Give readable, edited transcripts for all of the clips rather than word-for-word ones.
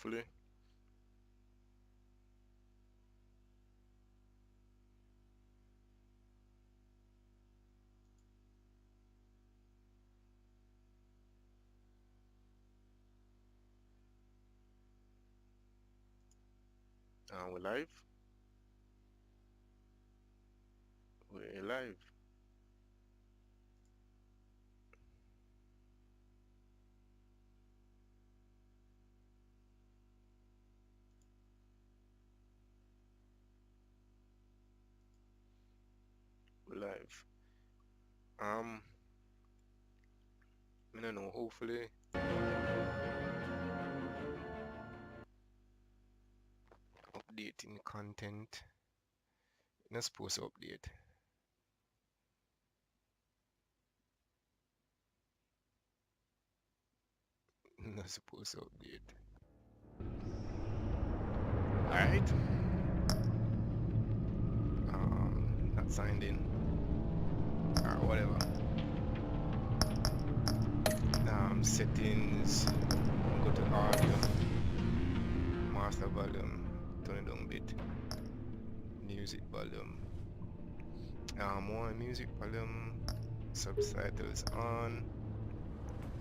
hopefully. We're live. We're live. We're live. I don't know, hopefully. Updating content. Not supposed to update. Not supposed to update. Alright. Not signed in. Or whatever. Settings. Go to audio. Master volume. Turn it down a bit. Music volume. More music volume. Subtitles on.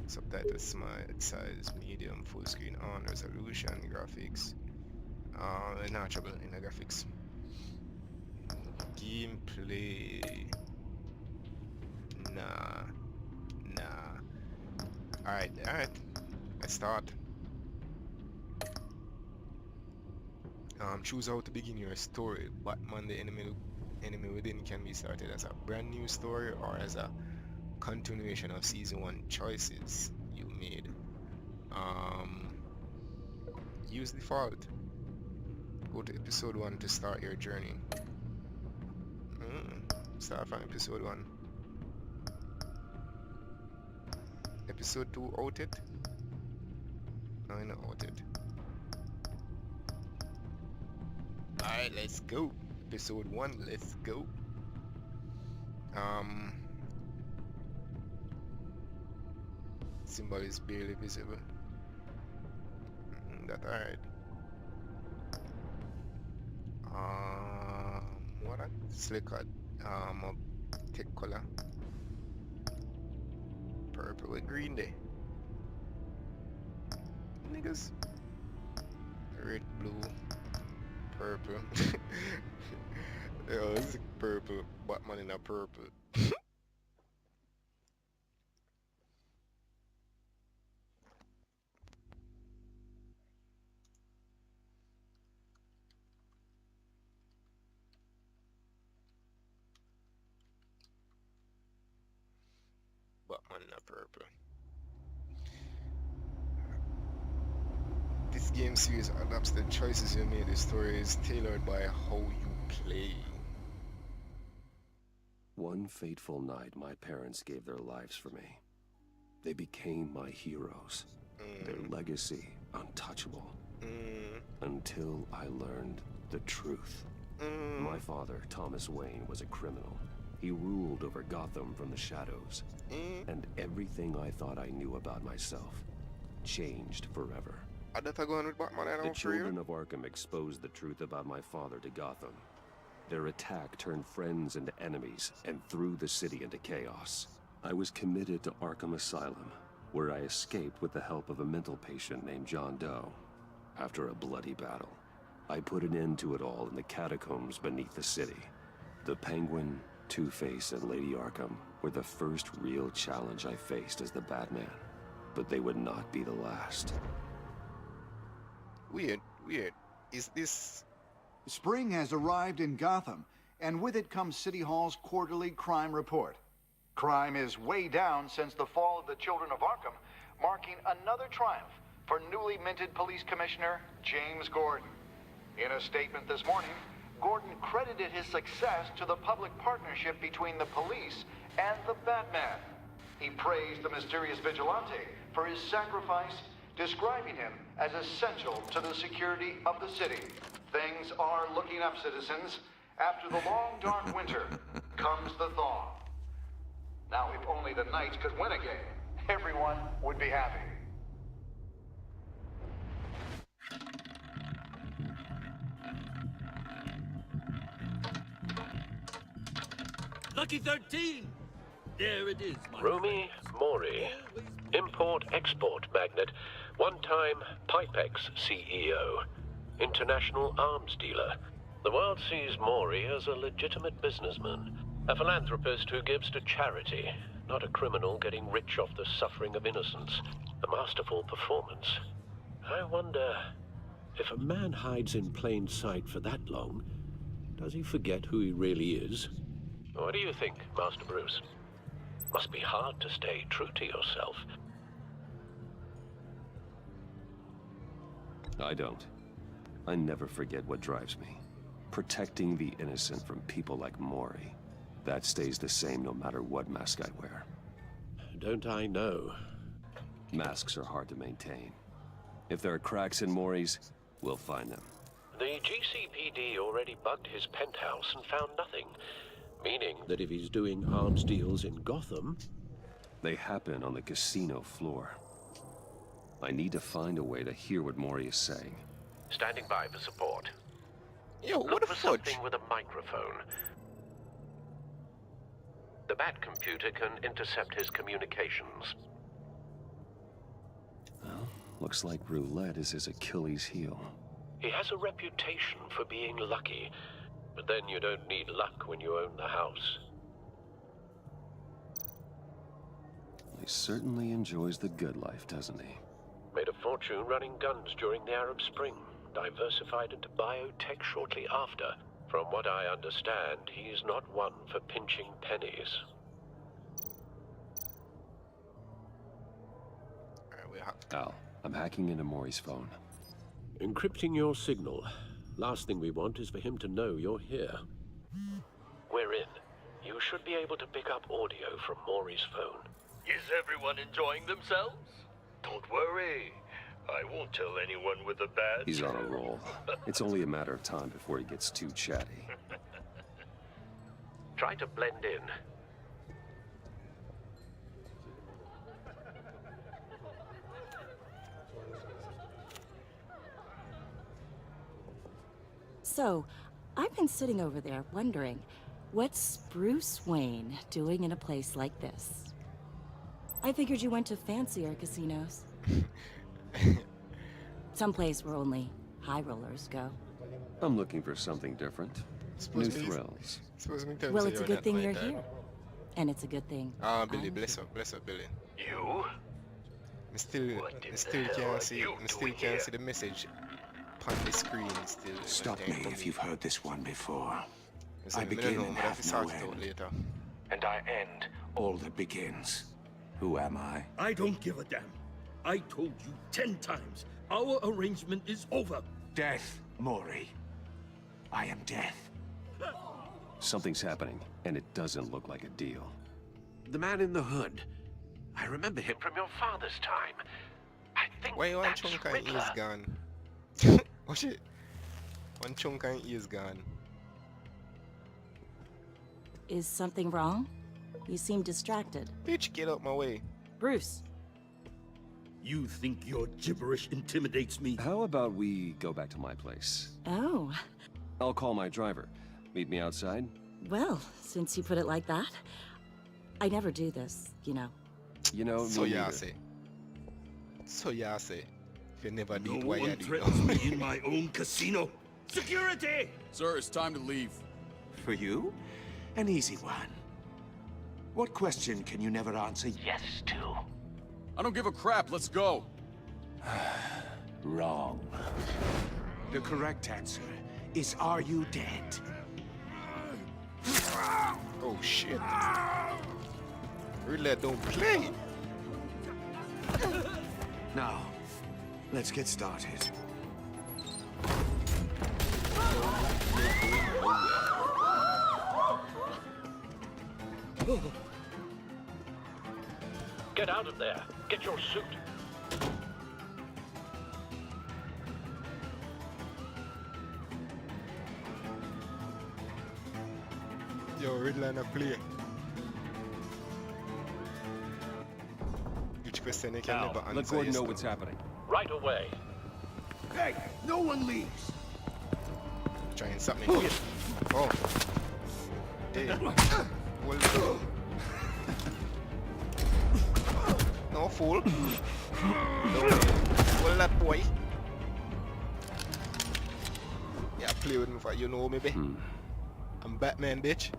Subtitles small size, medium, full screen on, resolution, graphics. Not trouble in the graphics. Gameplay. Nah. Alright. Let's start. Choose how to begin your story. Batman the enemy within can be started as a brand new story or as a continuation of season 1 choices you made. Use default. Go to episode 1 to start your journey. Start from episode 1. Episode 2 outed? No, not outed. Alright, let's go. Episode 1, let's go. Symbol is barely visible. That alright. What a slick a tech color. Purple with green there. Niggas. Red, blue, purple. Yo, this is purple. Batman in a purple. Batman in a purple. This game series adapts the choices you made. The story is tailored by how you play. One fateful night, my parents gave their lives for me. They became my heroes. Their legacy untouchable. Until I learned the truth. My father, Thomas Wayne, was a criminal. He ruled over Gotham from the shadows. And everything I thought I knew about myself changed forever. The children of Arkham exposed the truth about my father to Gotham. Their attack turned friends into enemies and threw the city into chaos. I was committed to Arkham Asylum, where I escaped with the help of a mental patient named John Doe. After a bloody battle, I put an end to it all in the catacombs beneath the city. The Penguin, Two-Face, and Lady Arkham were the first real challenge I faced as the Batman. But they would not be the last. Weird. Is this... Spring has arrived in Gotham, and with it comes City Hall's quarterly crime report. Crime is way down since the fall of the Children of Arkham, marking another triumph for newly minted Police Commissioner James Gordon. In a statement this morning, Gordon credited his success to the public partnership between the police and the Batman. He praised the mysterious vigilante for his sacrifice, describing him as essential to the security of the city. Things are looking up, citizens. After the long, dark winter comes the thaw. Now, if only the Knights could win again, everyone would be happy. Lucky 13! There it is, my Rumi Mori, import-export magnate, one-time Pipex CEO, international arms dealer. The world sees Mori as a legitimate businessman, a philanthropist who gives to charity, not a criminal getting rich off the suffering of innocence. A masterful performance. I wonder, if a man hides in plain sight for that long, does he forget who he really is? What do you think, Master Bruce? Must be hard to stay true to yourself. I don't. I never forget what drives me. Protecting the innocent from people like Mori. That stays the same no matter what mask I wear. Don't I know? Masks are hard to maintain. If there are cracks in Mori's, we'll find them. The GCPD already bugged his penthouse and found nothing. Meaning that if he's doing arms deals in Gotham... They happen on the casino floor. I need to find a way to hear what Mori is saying. Standing by for support. Yo, what Look the for fudge? something with a microphone. The Bat computer can intercept his communications. Well, looks like roulette is his Achilles heel. He has a reputation for being lucky, but then you don't need luck when you own the house. He certainly enjoys the good life, doesn't he? Made a fortune running guns during the Arab Spring, diversified into biotech shortly after. From what I understand, he's not one for pinching pennies. Al, I'm hacking into Mori's phone. Encrypting your signal. Last thing we want is for him to know you're here. We're in. You should be able to pick up audio from Mori's phone. Is everyone enjoying themselves? Don't worry. I won't tell anyone with a badge. He's on a roll. It's only a matter of time before he gets too chatty. Try to blend in. So, I've been sitting over there wondering, what's Bruce Wayne doing in a place like this? I figured you went to fancier casinos. Someplace where only high rollers go. I'm looking for something different. New thrills. Well, it's a good thing you're here. And it's a good thing. Billy, I'm bless here. up, Billy. You? I still can't see the message on the screen still. Stop me if you've heard this one before. I begin and have no end. later. And I end all that begins. Who am I? I don't give a damn. I told you 10 times. Our arrangement is over. Death, Mori. I am death. Something's happening, and it doesn't look like a deal. The man in the hood. I remember him from your father's time. I think Why one that's chunk and Riddler. ears gone? Oh shit. One chunk and ears gone. Is something wrong? You seem distracted. Bitch, get out my way. Bruce, You think your gibberish intimidates me? How about we go back to my place? oh, I'll call my driver. Meet me outside? well, since you put it like that, I never do this, you know. You know, So me yeah, neither. say. So yeah, say. If you never No did, why you one do threatens me in my own casino. Security! Sir, it's time to leave. For you? An easy one. What question can you never answer yes to? I don't give a crap. Let's go. Wrong. The correct answer is, are you dead? Oh shit. Really don't play. Now, let's get started. Get out of there. Get your suit. Yo, Riddler na play. Which question you can Al, never answer. let Gordon yes, know no. what's happening. Right away. Hey, no one leaves. Try and stop me. Oh. Hey. Well, no fool. Well, that boy. Yeah, play with me for you know me, babe. I'm Batman, bitch.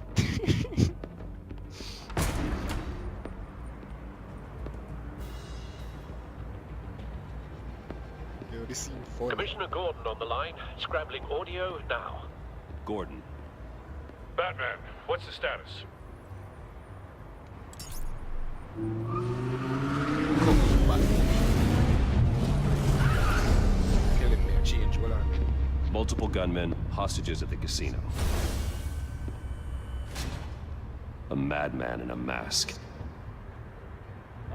Yo, this seems fun. Commissioner Gordon on the line, scrambling audio now. Gordon. Batman, what's the status? Killing me, change, hold on. Multiple gunmen, hostages at the casino. A madman in a mask.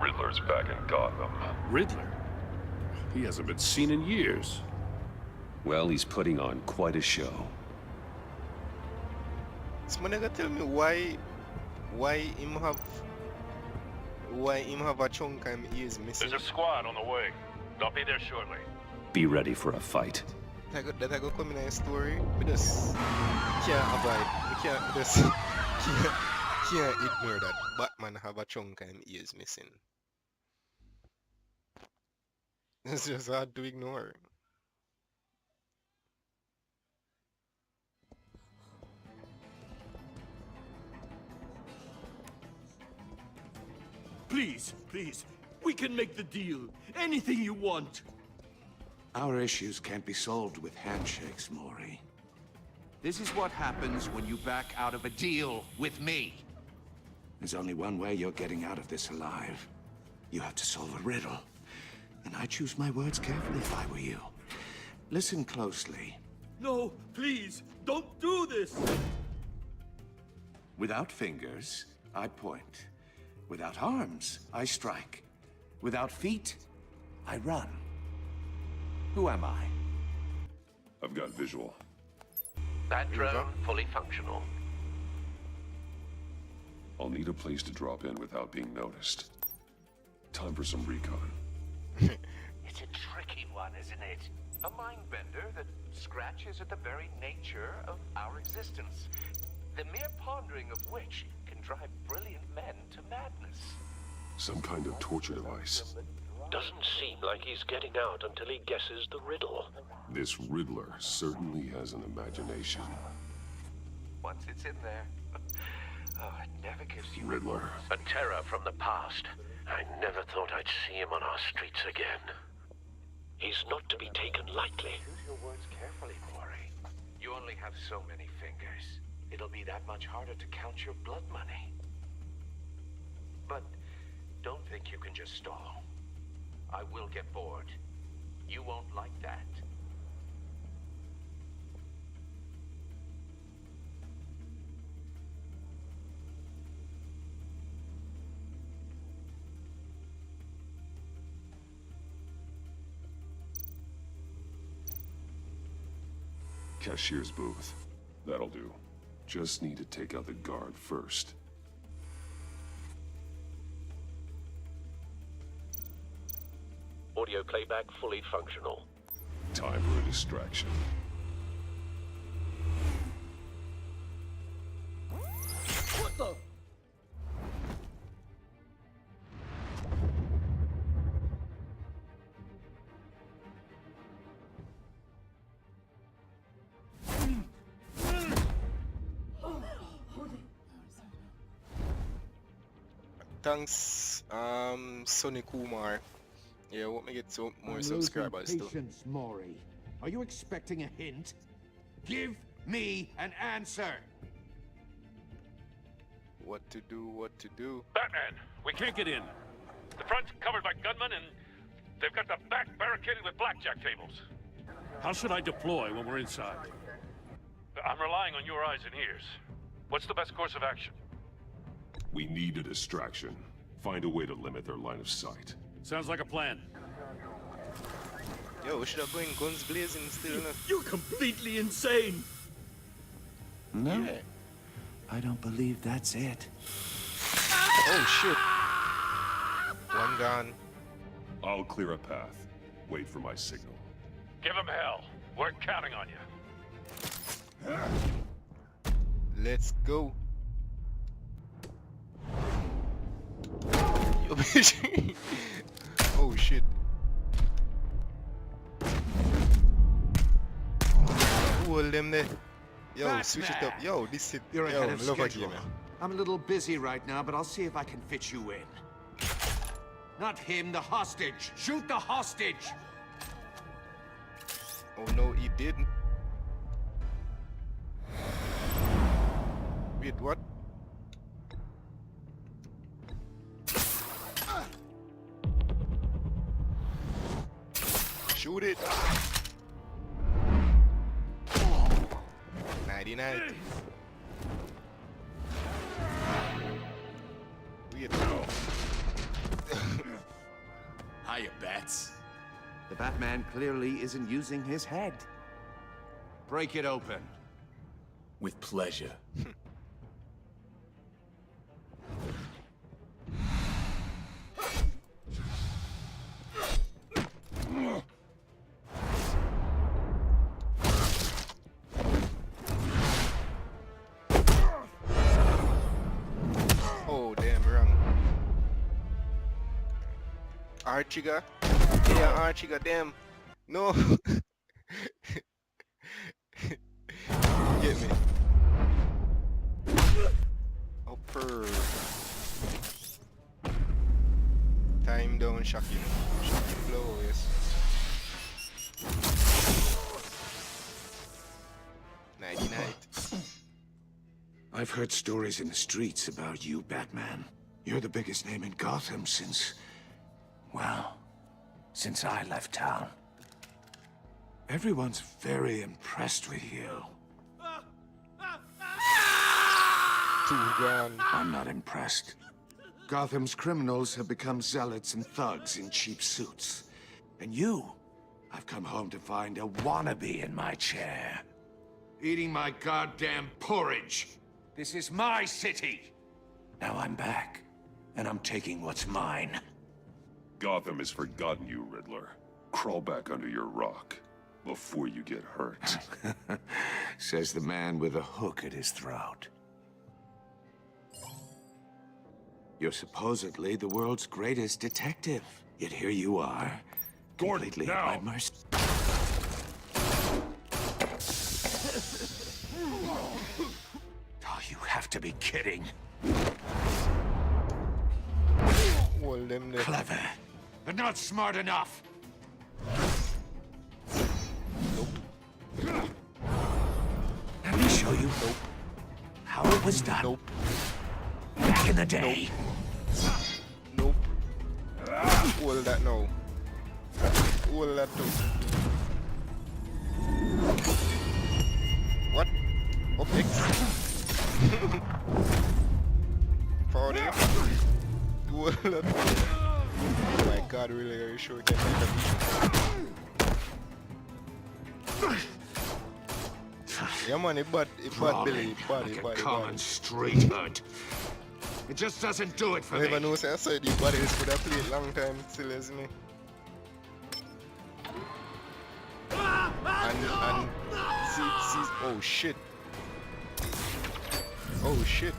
Riddler's back in Gotham. Riddler? He hasn't been seen in years. Well, he's putting on quite a show. This man nigga tell me why him have a chunk of his ears missing. There's a squad on the way. They'll be there shortly. Be ready for a fight. That I go come in a story. We just can't avoid. We can't just can't ignore that Batman have a chunk of his ears missing. It's just hard to ignore. Please, please, we can make the deal. Anything you want. Our issues can't be solved with handshakes, Maury. This is what happens when you back out of a deal with me. There's only one way you're getting out of this alive. You have to solve a riddle. And I choose my words carefully if I were you. Listen closely. No, please, don't do this! Without fingers, I point. Without arms, I strike. Without feet, I run. Who am I? I've got visual. That drone fully functional. I'll need a place to drop in without being noticed. Time for some recon. It's a tricky one, isn't it? A mind bender that scratches at the very nature of our existence. The mere pondering of which can drive brilliant men to madness. Some kind of torture device. Doesn't seem like he's getting out until he guesses the riddle. This Riddler certainly has an imagination. Once it's in there, oh, it never gives you Riddler. A terror from the past. I never thought I'd see him on our streets again. He's not to be taken lightly. Choose your words carefully, Maury. You only have so many fingers. It'll be that much harder to count your blood money. But don't think you can just stall. I will get bored. You won't like that. Cashier's booth. That'll do. Just need to take out the guard first. Audio playback fully functional. Time for a distraction. What the? Thanks, Sonny Kumar. Yeah, what me get some more subscribers too. Patience, Maury. Are you expecting a hint? Give me an answer. What to do, what to do. Batman, we can't get in. The front's covered by gunmen and they've got the back barricaded with blackjack tables. How should I deploy when we're inside? I'm relying on your eyes and ears. What's the best course of action? We need a distraction. Find a way to limit their line of sight. Sounds like a plan. Yo, we should have going guns blazing still enough. You're completely insane! No, Yeah. I don't believe that's it. Oh shit. One gone. I'll clear a path. Wait for my signal. Give him hell. We're counting on you. Let's go. Oh shit. Hold them there. Yo, Batman. switch it up. Yo, this is You're yo, ahead of love a schedule. game, man. I'm a little busy right now, but I'll see if I can fit you in. Not him, the hostage. Shoot the hostage! Oh no, he didn't. Wait, what? Shoot it. 99. Wait, no. Hiya, Bats. The Batman clearly isn't using his head. Break it open. With pleasure. Oh, damn, wrong. Archiga? Yeah, Archiga, damn. No. Get me. Upper. Time down, shocking. Shocking blow, yes. 99. I've heard stories in the streets about you, Batman. You're the biggest name in Gotham since... well, since I left town. Everyone's very impressed with you. $2 grand. I'm not impressed. Gotham's criminals have become zealots and thugs in cheap suits. And you, I've come home to find a wannabe in my chair. Eating my goddamn porridge. This is my city. Now I'm back, and I'm taking what's mine. Gotham has forgotten you, Riddler. Crawl back under your rock before you get hurt. Says the man with a hook at his throat. You're supposedly the world's greatest detective. Yet here you are, Gordon, completely now. at my mercy. Oh, you have to be kidding. Hold them there. Clever, but not smart enough. Let me show you how it was done. Nope. Back in the day. Nope. Hold that now. Hold that too. What? Up X? Forward here? Hold that. Oh my god, really? Are you sure we can make that? Yeah man, it bad Billy, Like a common street hood. It just doesn't do it for I me. never know, say I said the body is could have played long time still as me. And see, oh shit. Oh shit.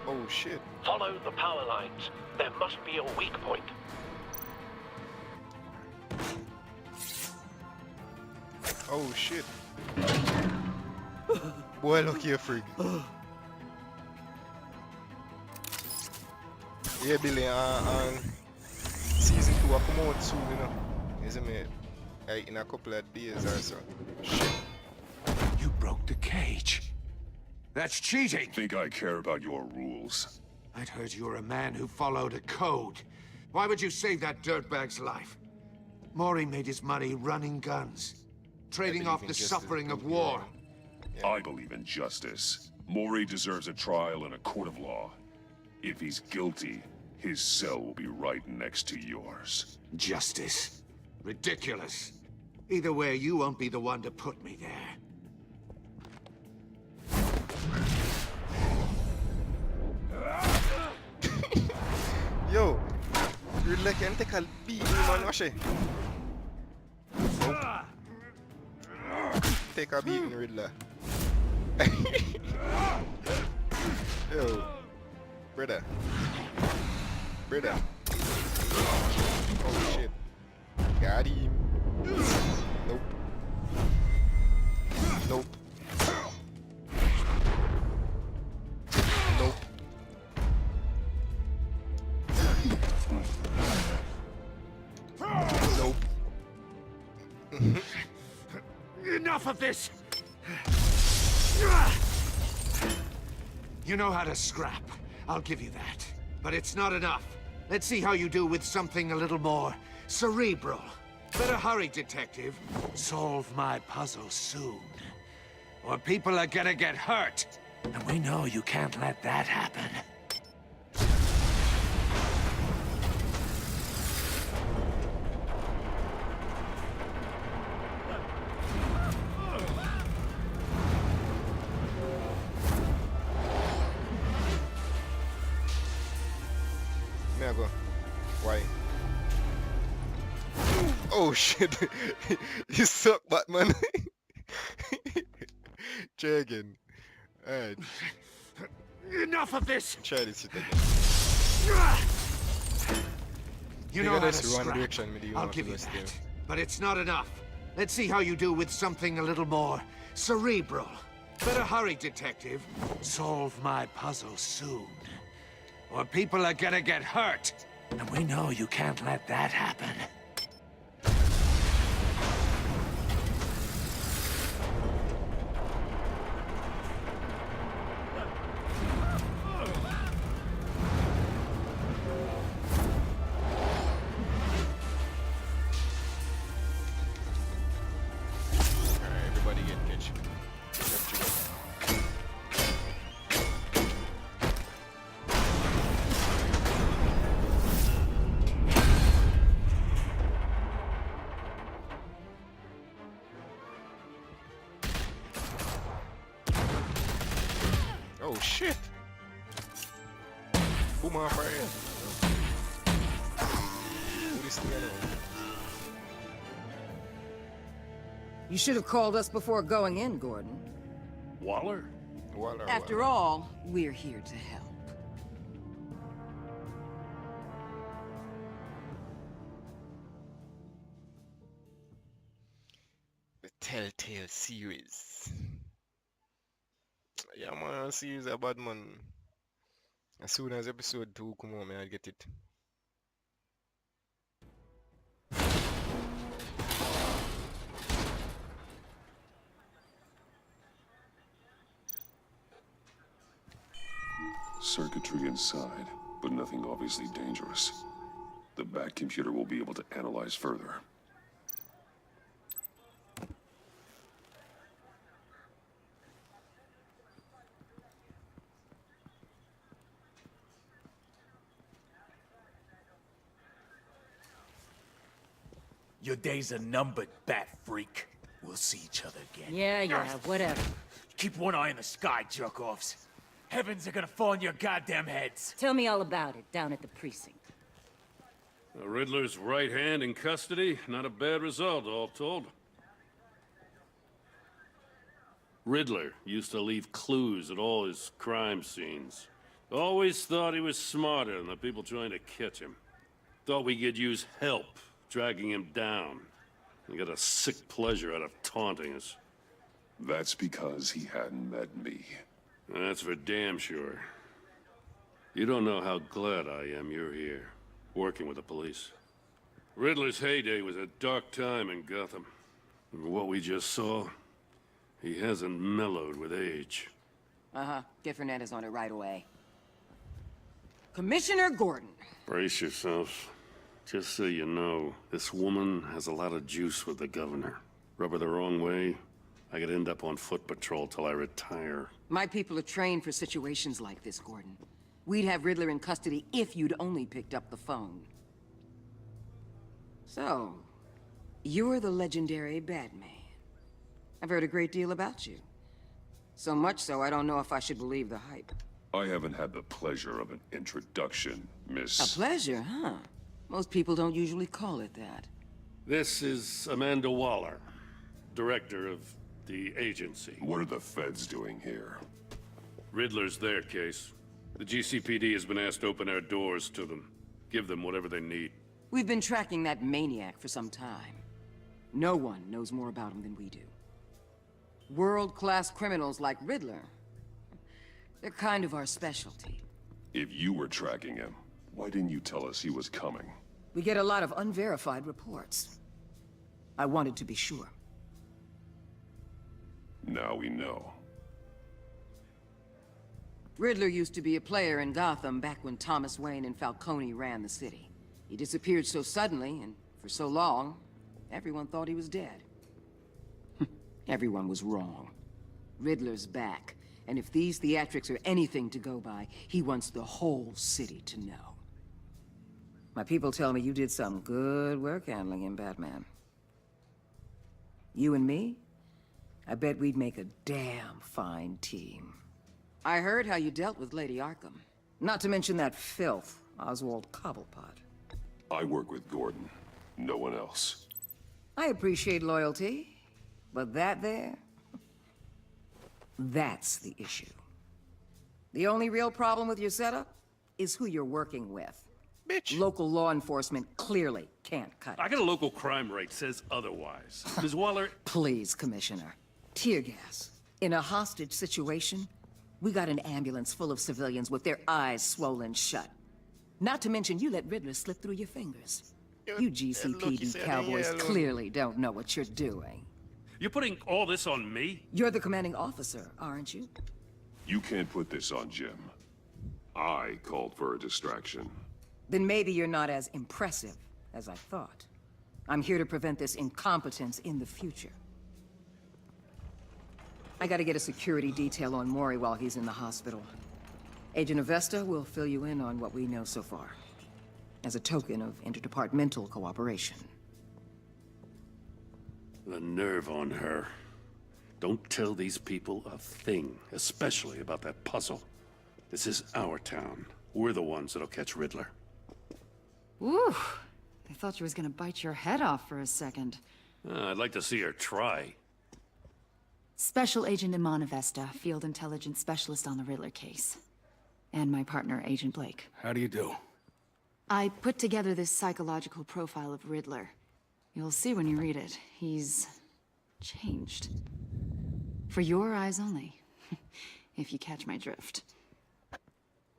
Oh shit. Follow the power lines. There must be a weak point. Oh shit. Boy, look here, freak. Yeah, Billy, season 2 will come out soon, you know. Isn't it? Like in a couple of days or so. Shit. You broke the cage. That's cheating. Think I care about your rules? I'd heard you were a man who followed a code. Why would you save that dirtbag's life? Maury made his money running guns, trading believe off in the justice, suffering of Billy. war. I believe in justice. Maury deserves a trial in a court of law. If he's guilty, his cell will be right next to yours. Justice. Ridiculous. Either way, you won't be the one to put me there. Yo, Riddler can take a beat, man, watch it. Nope. Take a beating, Riddler. Yo, brother. Brother. Oh shit. Got him. Nope. Nope. Nope. Nope. Enough of this! You know how to scrap. I'll give you that. But it's not enough. Let's see how you do with something a little more cerebral. Better hurry, detective. Solve my puzzle soon. Or people are gonna get hurt. And we know you can't let that happen. Never. Why? Oh shit! You suck, Batman. Try again. Alright. Enough of this! Try this shit again. You know how to that's the wrong scrap. direction, maybe you I'll want to give you go still. that. But it's not enough. Let's see how you do with something a little more cerebral. Better hurry, detective. Solve my puzzle soon. Or people are gonna get hurt. And we know you can't let that happen. Alright, everybody get pitch. Oh shit! Boom off right here. Who this thing on? You should have called us before going in, Gordon. Waller? Waller, After Waller. all, we're here to help. The Telltale series. Yeah, man, series a bad man. As soon as episode 2 come on, man, I get it. Circuitry inside, but nothing obviously dangerous. The back computer will be able to analyze further. Your days are numbered, bat freak. We'll see each other again. Yeah, whatever. Keep one eye in the sky, jerk-offs. Heavens are gonna fall on your goddamn heads. Tell me all about it down at the precinct. The Riddler's right hand in custody. Not a bad result, all told. Riddler used to leave clues at all his crime scenes. Always thought he was smarter than the people trying to catch him. Thought we could use help dragging him down. He got a sick pleasure out of taunting us. That's because he hadn't met me. That's for damn sure. You don't know how glad I am you're here, working with the police. Riddler's heyday was a dark time in Gotham. And what we just saw, he hasn't mellowed with age. Uh-huh. Get Fernandez on it right away. Commissioner Gordon. Brace yourselves. Just so you know, this woman has a lot of juice with the governor. Rub her the wrong way, I could end up on foot patrol till I retire. My people are trained for situations like this, Gordon. We'd have Riddler in custody if you'd only picked up the phone. So, you're the legendary Batman. I've heard a great deal about you. So much so, I don't know if I should believe the hype. I haven't had the pleasure of an introduction, Miss... A pleasure, huh? Most people don't usually call it that. This is Amanda Waller, director of the agency. What are the feds doing here? Riddler's their case. The GCPD has been asked to open our doors to them. Give them whatever they need. We've been tracking that maniac for some time. No one knows more about him than we do. World-class criminals like Riddler. They're kind of our specialty. If you were tracking him, why didn't you tell us he was coming? We get a lot of unverified reports. I wanted to be sure. Now we know. Riddler used to be a player in Gotham back when Thomas Wayne and Falcone ran the city. He disappeared so suddenly and for so long, everyone thought he was dead. Everyone was wrong. Riddler's back, and if these theatrics are anything to go by, he wants the whole city to know. My people tell me you did some good work handling him, Batman. You and me? I bet we'd make a damn fine team. I heard how you dealt with Lady Arkham. Not to mention that filth, Oswald Cobblepot. I work with Gordon. No one else. I appreciate loyalty, but that there... that's the issue. The only real problem with your setup is who you're working with. Bitch. Local law enforcement clearly can't cut it. I got a local crime rate says otherwise. Ms. Waller... Please, Commissioner. Tear gas. In a hostage situation, we got an ambulance full of civilians with their eyes swollen shut. Not to mention you let Riddler slip through your fingers. You GCPD cowboys clearly don't know what you're doing. You're putting all this on me? You're the commanding officer, aren't you? You can't put this on Jim. I called for a distraction. Then maybe you're not as impressive as I thought. I'm here to prevent this incompetence in the future. I gotta get a security detail on Maury while he's in the hospital. Agent Avesta will fill you in on what we know so far, as a token of interdepartmental cooperation. The nerve on her. Don't tell these people a thing, especially about that puzzle. This is our town. We're the ones that'll catch Riddler. Ooh, I thought she was gonna bite your head off for a second. I'd like to see her try. Special Agent Iman Avesta, Field Intelligence Specialist on the Riddler case. And my partner, Agent Blake. How do you do? I put together this psychological profile of Riddler. You'll see when you read it. He's... changed. For your eyes only, if you catch my drift.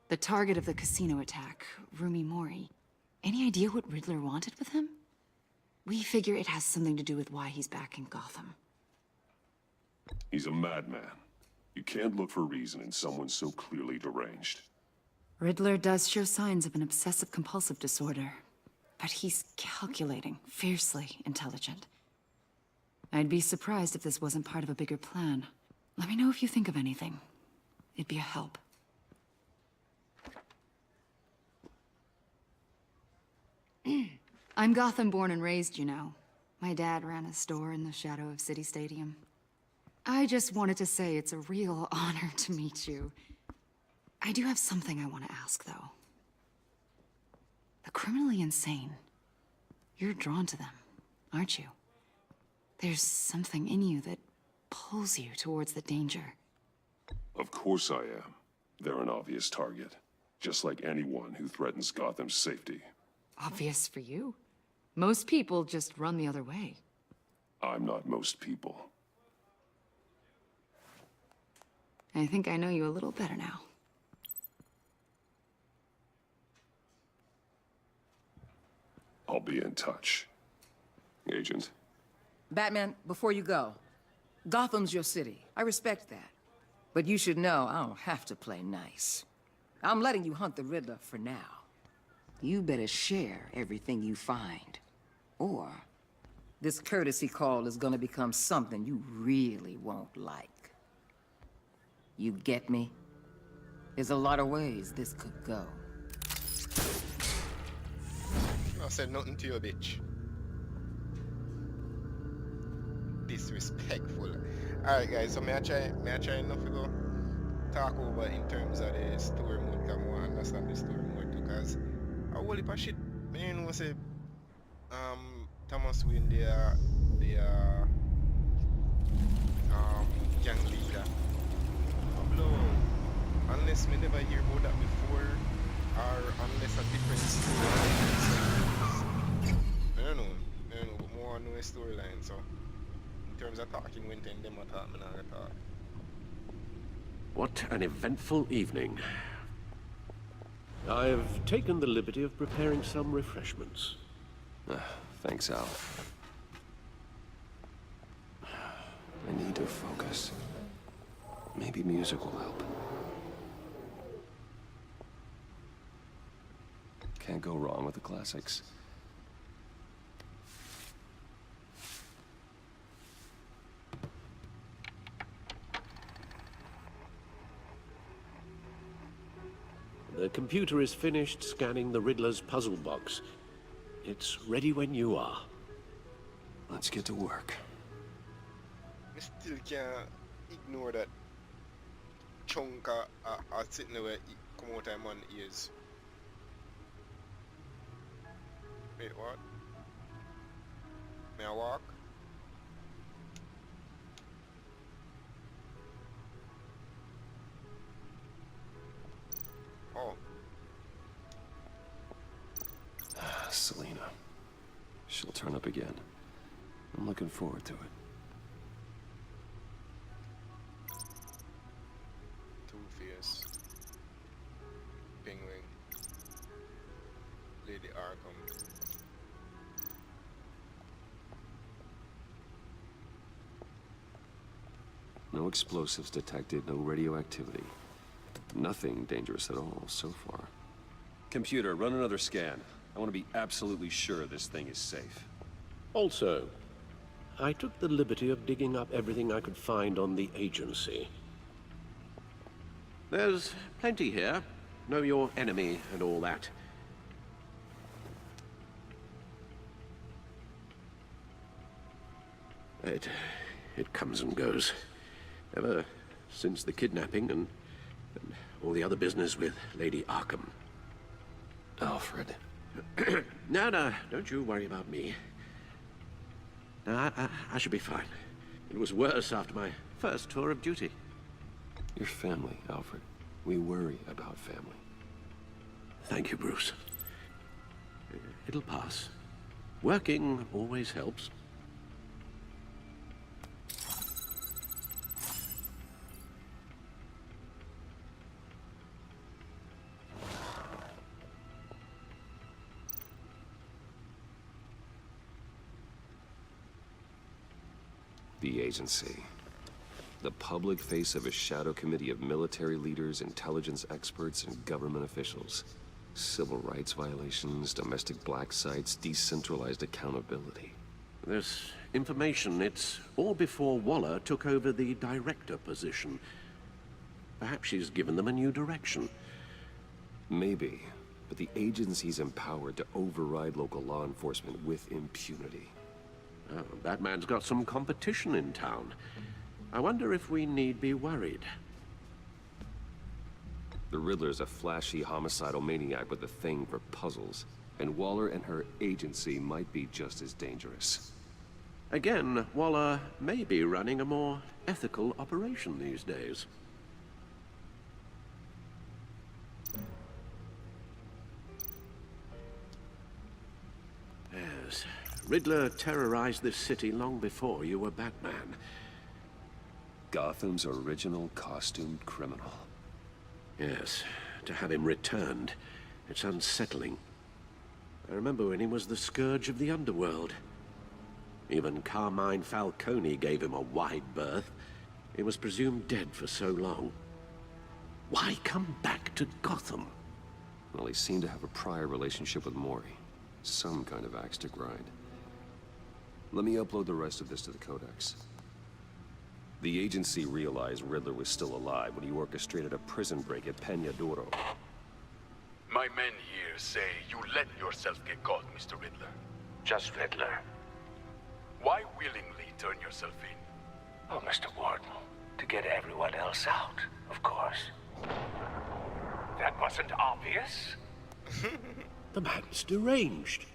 The target of the casino attack, Rumi Mori. Any idea what Riddler wanted with him? We figure it has something to do with why he's back in Gotham. He's a madman. You can't look for reason in someone so clearly deranged. Riddler does show signs of an obsessive-compulsive disorder, but he's calculating, fiercely intelligent. I'd be surprised if this wasn't part of a bigger plan. Let me know if you think of anything. It'd be a help. I'm Gotham born and raised, you know. My dad ran a store in the shadow of City Stadium. I just wanted to say it's a real honor to meet you. I do have something I want to ask, though. The criminally insane. You're drawn to them, aren't you? There's something in you that pulls you towards the danger. Of course I am. They're an obvious target. Just like anyone who threatens Gotham's safety. Obvious for you. Most people just run the other way. I'm not most people. I think I know you a little better now. I'll be in touch. Agent. Batman, before you go, Gotham's your city. I respect that. But you should know I don't have to play nice. I'm letting you hunt the Riddler for now. You better share everything you find. Or this courtesy call is gonna become something you really won't like. You get me? There's a lot of ways this could go. I said nothing to you, bitch. Disrespectful. Alright guys, so may I try enough to go talk over in terms of the story mode, because I understand the story mode too, because a whole heap of shit, you know, say Thomas Wayne, the gang leader. Unless guess me never hear about that before, or unless a different storyline. I don't know, but more on the storyline, so in terms of talking, when them a talk, me not gonna talk. What an eventful evening. I've taken the liberty of preparing some refreshments. Thanks, Al. I need to focus. Maybe music will help. Can't go wrong with the classics. The computer is finished scanning the Riddler's puzzle box. It's ready when you are. Let's get to work. I still can't ignore that chunk of sitting there where it come out of my ears. Wait, what? May I walk? Oh. Selena. She'll turn up again. I'm looking forward to it. Two-Face. Penguin. Lady Arkham. No explosives detected, no radioactivity. Nothing dangerous at all so far. Computer, run another scan. I want to be absolutely sure this thing is safe. Also, I took the liberty of digging up everything I could find on the agency. There's plenty here. Know your enemy and all that. It comes and goes. Ever since the kidnapping and all the other business with Lady Arkham. Alfred. No, don't you worry about me. No, I should be fine. It was worse after my first tour of duty. Your family, Alfred. We worry about family. Thank you, Bruce. It'll pass. Working always helps. The agency. The public face of a shadow committee of military leaders, intelligence experts, and government officials. Civil rights violations, domestic black sites, decentralized accountability. This information, it's all before Waller took over the director position. Perhaps she's given them a new direction. Maybe, but the agency's empowered to override local law enforcement with impunity. Oh, Batman's got some competition in town. I wonder if we need be worried. The Riddler's a flashy, homicidal maniac with a thing for puzzles, and Waller and her agency might be just as dangerous. Again, Waller may be running a more ethical operation these days. Yes, Riddler terrorized this city long before you were Batman. Gotham's original costumed criminal. Yes, to have him returned, it's unsettling. I remember when he was the scourge of the underworld. Even Carmine Falcone gave him a wide berth. He was presumed dead for so long. Why come back to Gotham? Well, he seemed to have a prior relationship with Mori. Some kind of axe to grind. Let me upload the rest of this to the Codex. The agency realized Riddler was still alive when he orchestrated a prison break at Peñadoro. My men here say you let yourself get caught, Mr. Riddler. Just Riddler. Why willingly turn yourself in? Oh, Mr. Warden, to get everyone else out, of course. That wasn't obvious. The man's deranged.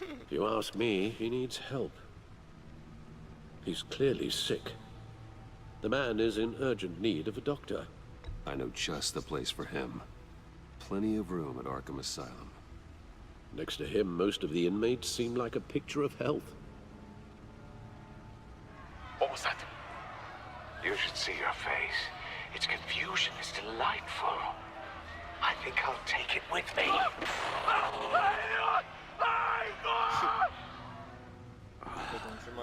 If you ask me, he needs help. He's clearly sick. The man is in urgent need of a doctor. I know just the place for him. Plenty of room at Arkham Asylum. Next to him, most of the inmates seem like a picture of health. What was that? You should see your face. Its confusion is delightful. I think I'll take it with me.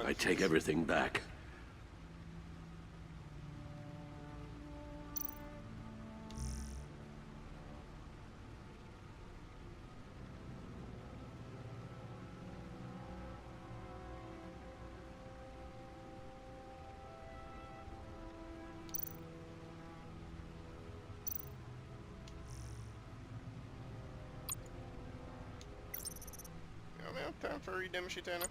I take everything back. I don't have time for read them shit, Anna.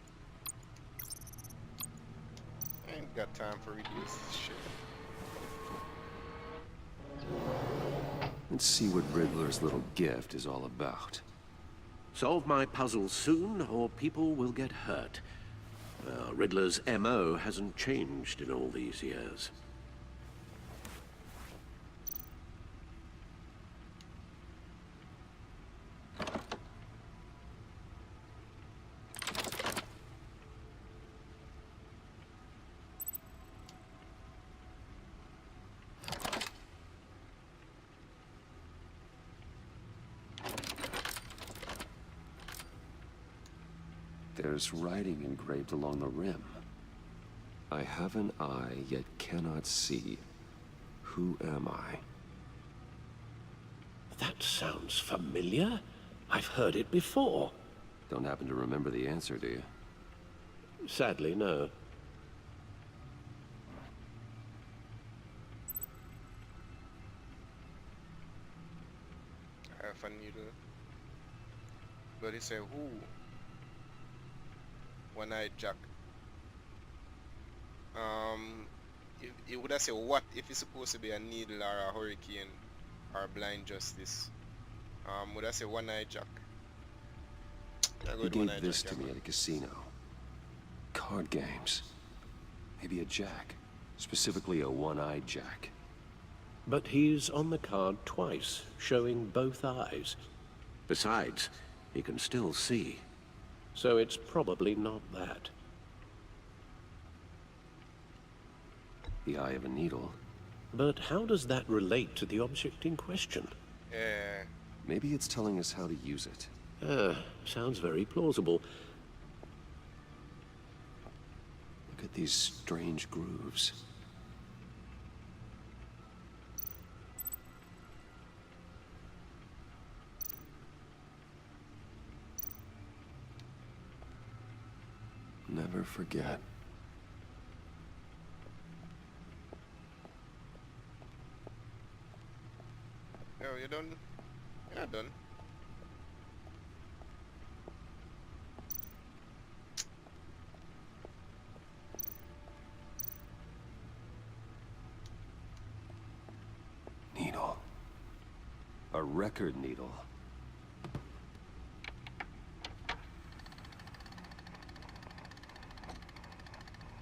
I ain't got time for read this shit. Let's see what Riddler's little gift is all about. Solve my puzzle soon, or people will get hurt. Riddler's MO hasn't changed in all these years. There's writing engraved along the rim. I have an eye, yet cannot see. Who am I? That sounds familiar. I've heard it before. Don't happen to remember the answer, do you? Sadly, no. I have a needle. But it said who? One-eyed Jack. It would have said what if it's supposed to be a needle or a hurricane or blind justice. Would I say one-eyed Jack? He gave this to me at a casino. Card games. Maybe a jack. Specifically a one-eyed Jack. But he's on the card twice, showing both eyes. Besides, he can still see. So it's probably not that. The eye of a needle. But how does that relate to the object in question? Maybe it's telling us how to use it. Sounds very plausible. Look at these strange grooves. Never forget. Oh, you done? You're not done. Needle. A record needle.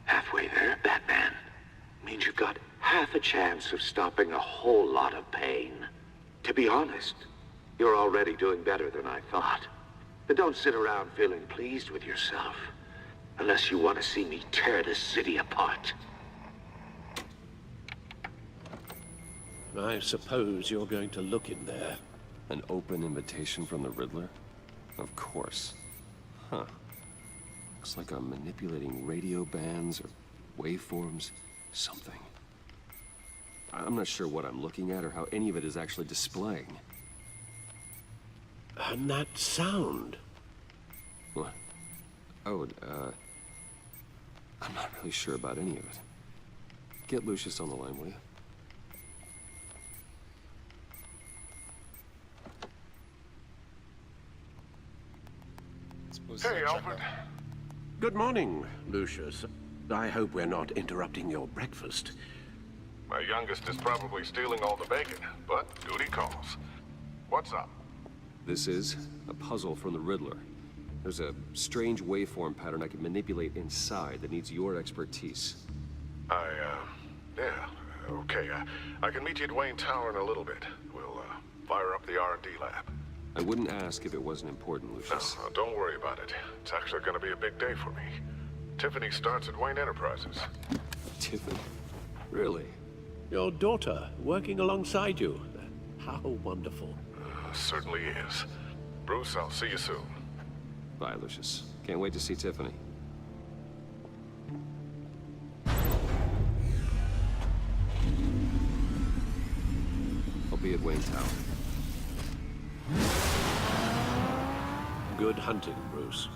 Halfway there, Batman. Means you've got half a chance of stopping a whole lot of pain. To be honest, you're already doing better than I thought. But don't sit around feeling pleased with yourself. Unless you want to see me tear this city apart. I suppose you're going to look in there. An open invitation from the Riddler? Of course. Huh. Looks like I'm manipulating radio bands or waveforms. Something. I'm not sure what I'm looking at or how any of it is actually displaying. And that sound. What? Oh, I'm not really sure about any of it. Get Lucius on the line, will you? Hey, Alfred. Good morning, Lucius. I hope we're not interrupting your breakfast. My youngest is probably stealing all the bacon, but duty calls. What's up? This is a puzzle from the Riddler. There's a strange waveform pattern I can manipulate inside that needs your expertise. Yeah, Okay, I can meet you at Wayne Tower in a little bit. We'll, fire up the R&D lab. I wouldn't ask if it wasn't important, Lucius. No, don't worry about it. It's actually gonna be a big day for me. Tiffany starts at Wayne Enterprises. Tiffany? Really? Your daughter, working alongside you. How wonderful. Certainly is. Bruce, I'll see you soon. Bye, Lucius. Can't wait to see Tiffany. I'll be at Wayne Tower. Good hunting, Bruce.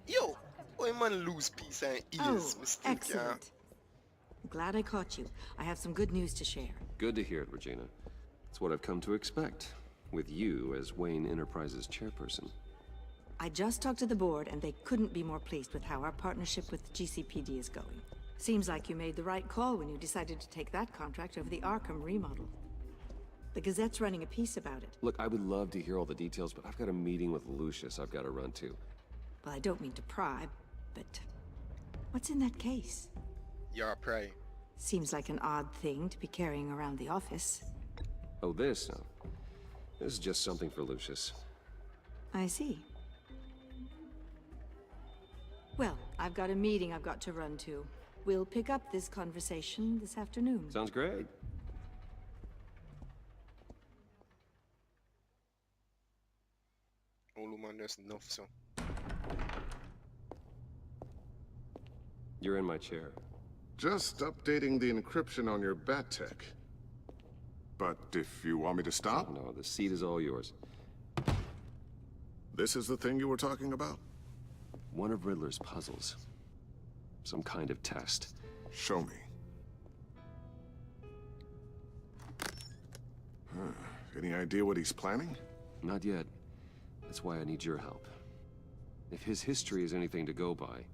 Yo, why man lose piece and ears? Mistake, excellent. Glad I caught you. I have some good news to share. Good to hear it, Regina. It's what I've come to expect, with you as Wayne Enterprises chairperson. I just talked to the board, and they couldn't be more pleased with how our partnership with GCPD is going. Seems like you made the right call when you decided to take that contract over the Arkham remodel. The Gazette's running a piece about it. Look, I would love to hear all the details, but I've got a meeting with Lucius I've got to run to. Well, I don't mean to pry, but what's in that case? You're pry. Seems like an odd thing to be carrying around the office. Oh, this? No. This is just something for Lucius. I see. Well, I've got a meeting I've got to run to. We'll pick up this conversation this afternoon. Sounds great. All man, there's enough, so. You're in my chair. Just updating the encryption on your bat tech. But if you want me to stop? No, the seat is all yours. This is the thing you were talking about? One of Riddler's puzzles. Some kind of test. Show me. Any idea what he's planning? Not yet. That's why I need your help. If his history is anything to go by,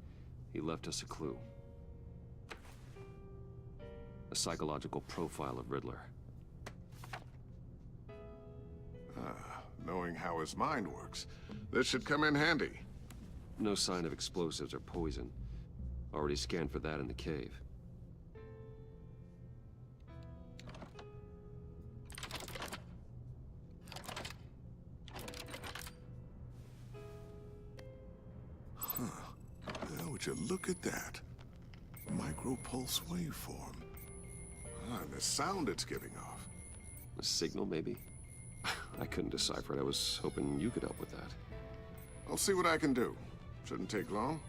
he left us a clue. A psychological profile of Riddler. Knowing how his mind works, this should come in handy. No sign of explosives or poison. Already scanned for that in the cave. Well, would you look at that? Micropulse waveform. And the sound it's giving off. A signal, maybe? I couldn't decipher it. I was hoping you could help with that. I'll see what I can do. Shouldn't take long.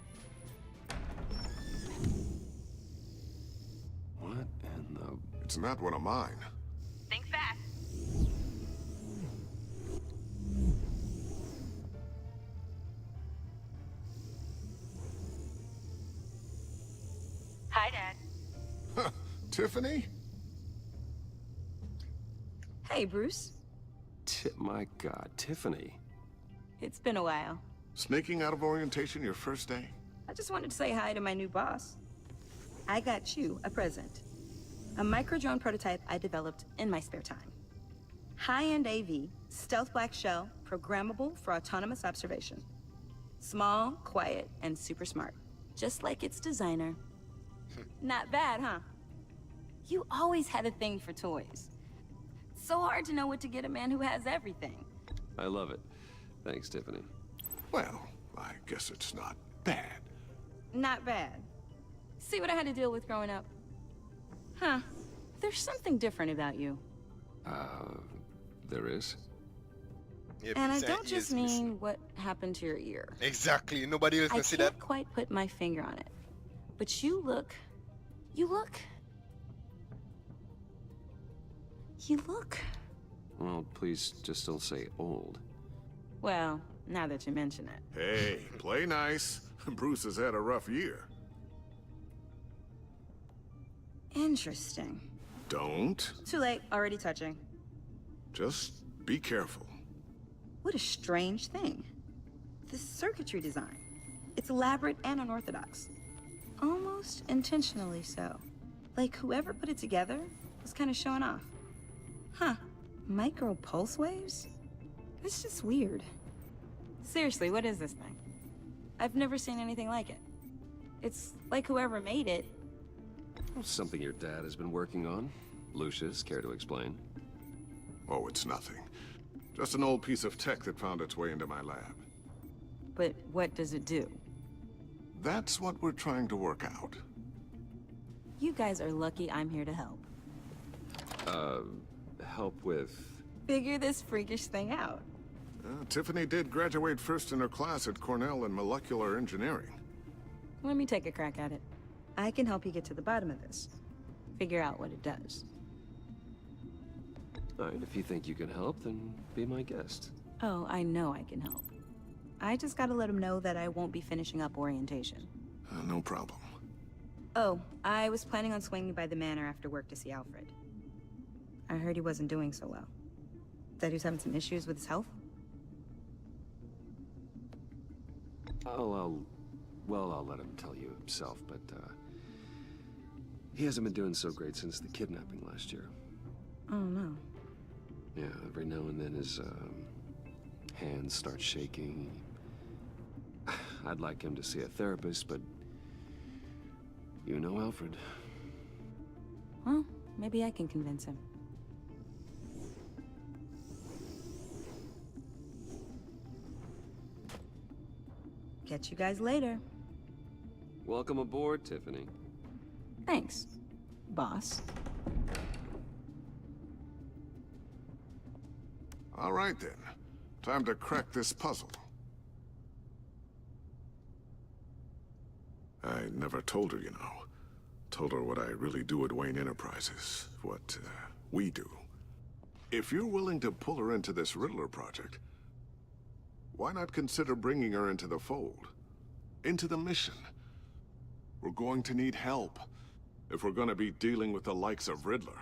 What in the... It's not one of mine. Think fast. Hi, Dad. Tiffany? Hey, Bruce. My God, Tiffany. It's been a while. Sneaking out of orientation your first day? I just wanted to say hi to my new boss. I got you a present. A micro-drone prototype I developed in my spare time. High-end AV, stealth black shell, programmable for autonomous observation. Small, quiet, and super smart. Just like its designer. Not bad, huh? You always had a thing for toys. So hard to know what to get a man who has everything. I love it. Thanks, Tiffany. Well, I guess it's not bad. Not bad. See what I had to deal with growing up? Huh. There's something different about you. There is? Yeah, and I don't just mean what happened to your ear. Exactly. Nobody else can see that. I can't quite put my finger on it. But you look... Well, please just don't say old. Well, now that you mention it. Hey, play nice. Bruce has had a rough year. Interesting. Don't. Too late. Already touching. Just be careful. What a strange thing. This circuitry design. It's elaborate and unorthodox. Almost intentionally so. Like whoever put it together was kind of showing off. Huh. Micro pulse waves? It's just weird. Seriously, what is this thing? I've never seen anything like it. It's like whoever made it. Something your dad has been working on. Lucius, care to explain? Oh, it's nothing. Just an old piece of tech that found its way into my lab. But what does it do? That's what we're trying to work out. You guys are lucky I'm here to help. Help with... Figure this freakish thing out. Tiffany did graduate first in her class at Cornell in molecular engineering. Let me take a crack at it. I can help you get to the bottom of this. Figure out what it does. All right, if you think you can help, then be my guest. Oh, I know I can help. I just gotta let him know that I won't be finishing up orientation. No problem. Oh, I was planning on swinging by the manor after work to see Alfred. I heard he wasn't doing so well. That he was having some issues with his health? Well, I'll let him tell you himself, but, he hasn't been doing so great since the kidnapping last year. Oh, no. Yeah, every now and then his, hands start shaking. I'd like him to see a therapist, but... you know Alfred. Well, maybe I can convince him. Catch you guys later. Welcome aboard, Tiffany. Thanks, boss. All right then. Time to crack this puzzle. I never told her, you know. Told her what I really do at Wayne Enterprises. What, we do. If you're willing to pull her into this Riddler project, why not consider bringing her into the fold? Into the mission? We're going to need help if we're going to be dealing with the likes of Riddler.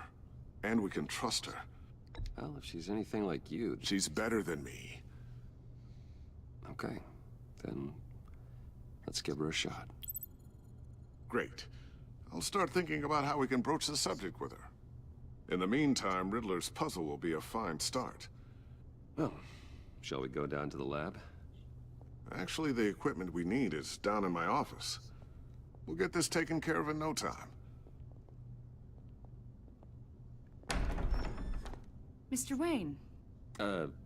And we can trust her. Well, if she's anything like you... She's better than me. Okay. Then... let's give her a shot. Great. I'll start thinking about how we can broach the subject with her. In the meantime, Riddler's puzzle will be a fine start. Well, shall we go down to the lab? Actually, the equipment we need is down in my office. We'll get this taken care of in no time. Mr. Wayne.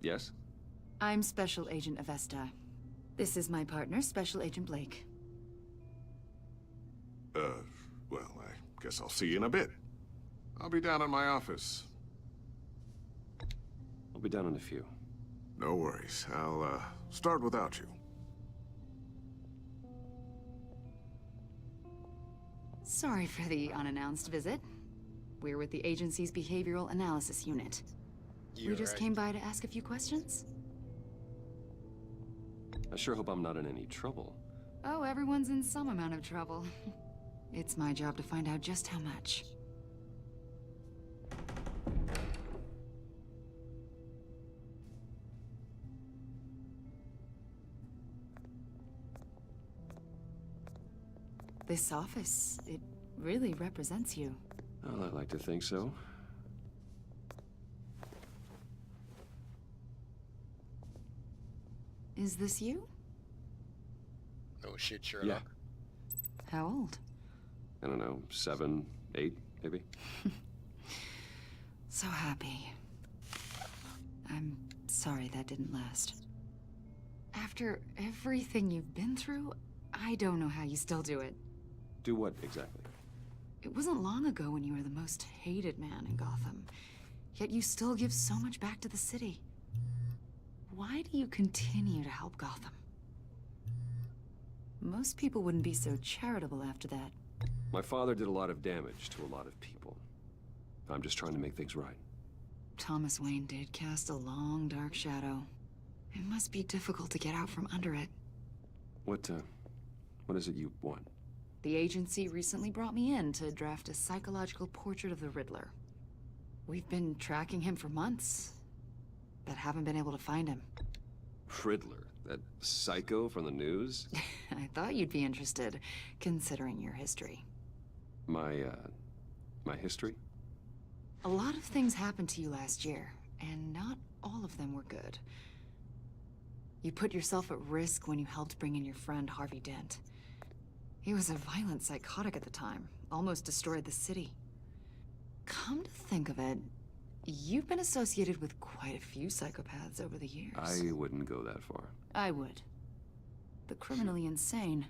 Yes? I'm Special Agent Avesta. This is my partner, Special Agent Blake. Well, I guess I'll see you in a bit. I'll be down in my office. I'll be down in a few. No worries. I'll, start without you. Sorry for the unannounced visit. We're with the agency's Behavioral Analysis Unit. We just came by to ask a few questions. I sure hope I'm not in any trouble. Oh, everyone's in some amount of trouble. It's my job to find out just how much. This office, it really represents you. Well, I'd like to think so. Is this you? Oh shit, Sherlock. Yeah. How old? I don't know, 7, 8, maybe? So happy. I'm sorry that didn't last. After everything you've been through, I don't know how you still do it. Do what, exactly? It wasn't long ago when you were the most hated man in Gotham. Yet you still give so much back to the city. Why do you continue to help Gotham? Most people wouldn't be so charitable after that. My father did a lot of damage to a lot of people. I'm just trying to make things right. Thomas Wayne did cast a long, dark shadow. It must be difficult to get out from under it. What is it you want? The agency recently brought me in to draft a psychological portrait of the Riddler. We've been tracking him for months, but haven't been able to find him. Riddler, that psycho from the news? I thought you'd be interested, considering your history. My history? A lot of things happened to you last year, and not all of them were good. You put yourself at risk when you helped bring in your friend Harvey Dent. He was a violent psychotic at the time, almost destroyed the city. Come to think of it, you've been associated with quite a few psychopaths over the years. I wouldn't go that far. I would. The criminally insane,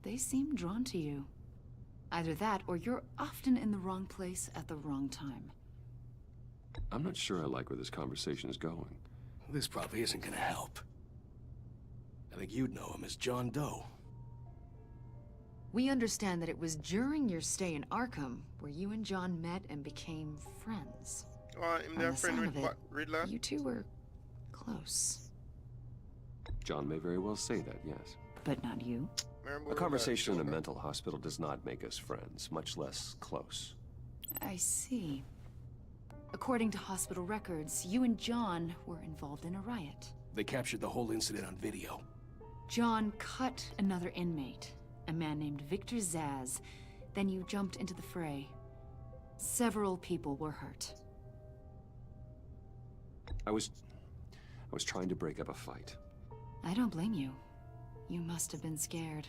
they seem drawn to you. Either that, or you're often in the wrong place at the wrong time. I'm not sure I like where this conversation is going. This probably isn't gonna help. I think you'd know him as John Doe. We understand that it was during your stay in Arkham where you and John met and became friends. I'm their friend with what, Riddler? You two were close. John may very well say that, yes. But not you. A conversation in a mental hospital does not make us friends, much less close. I see. According to hospital records, you and John were involved in a riot. They captured the whole incident on video. John cut another inmate, a man named Victor Zsasz. Then you jumped into the fray. Several people were hurt. I was trying to break up a fight. I don't blame you. You must have been scared.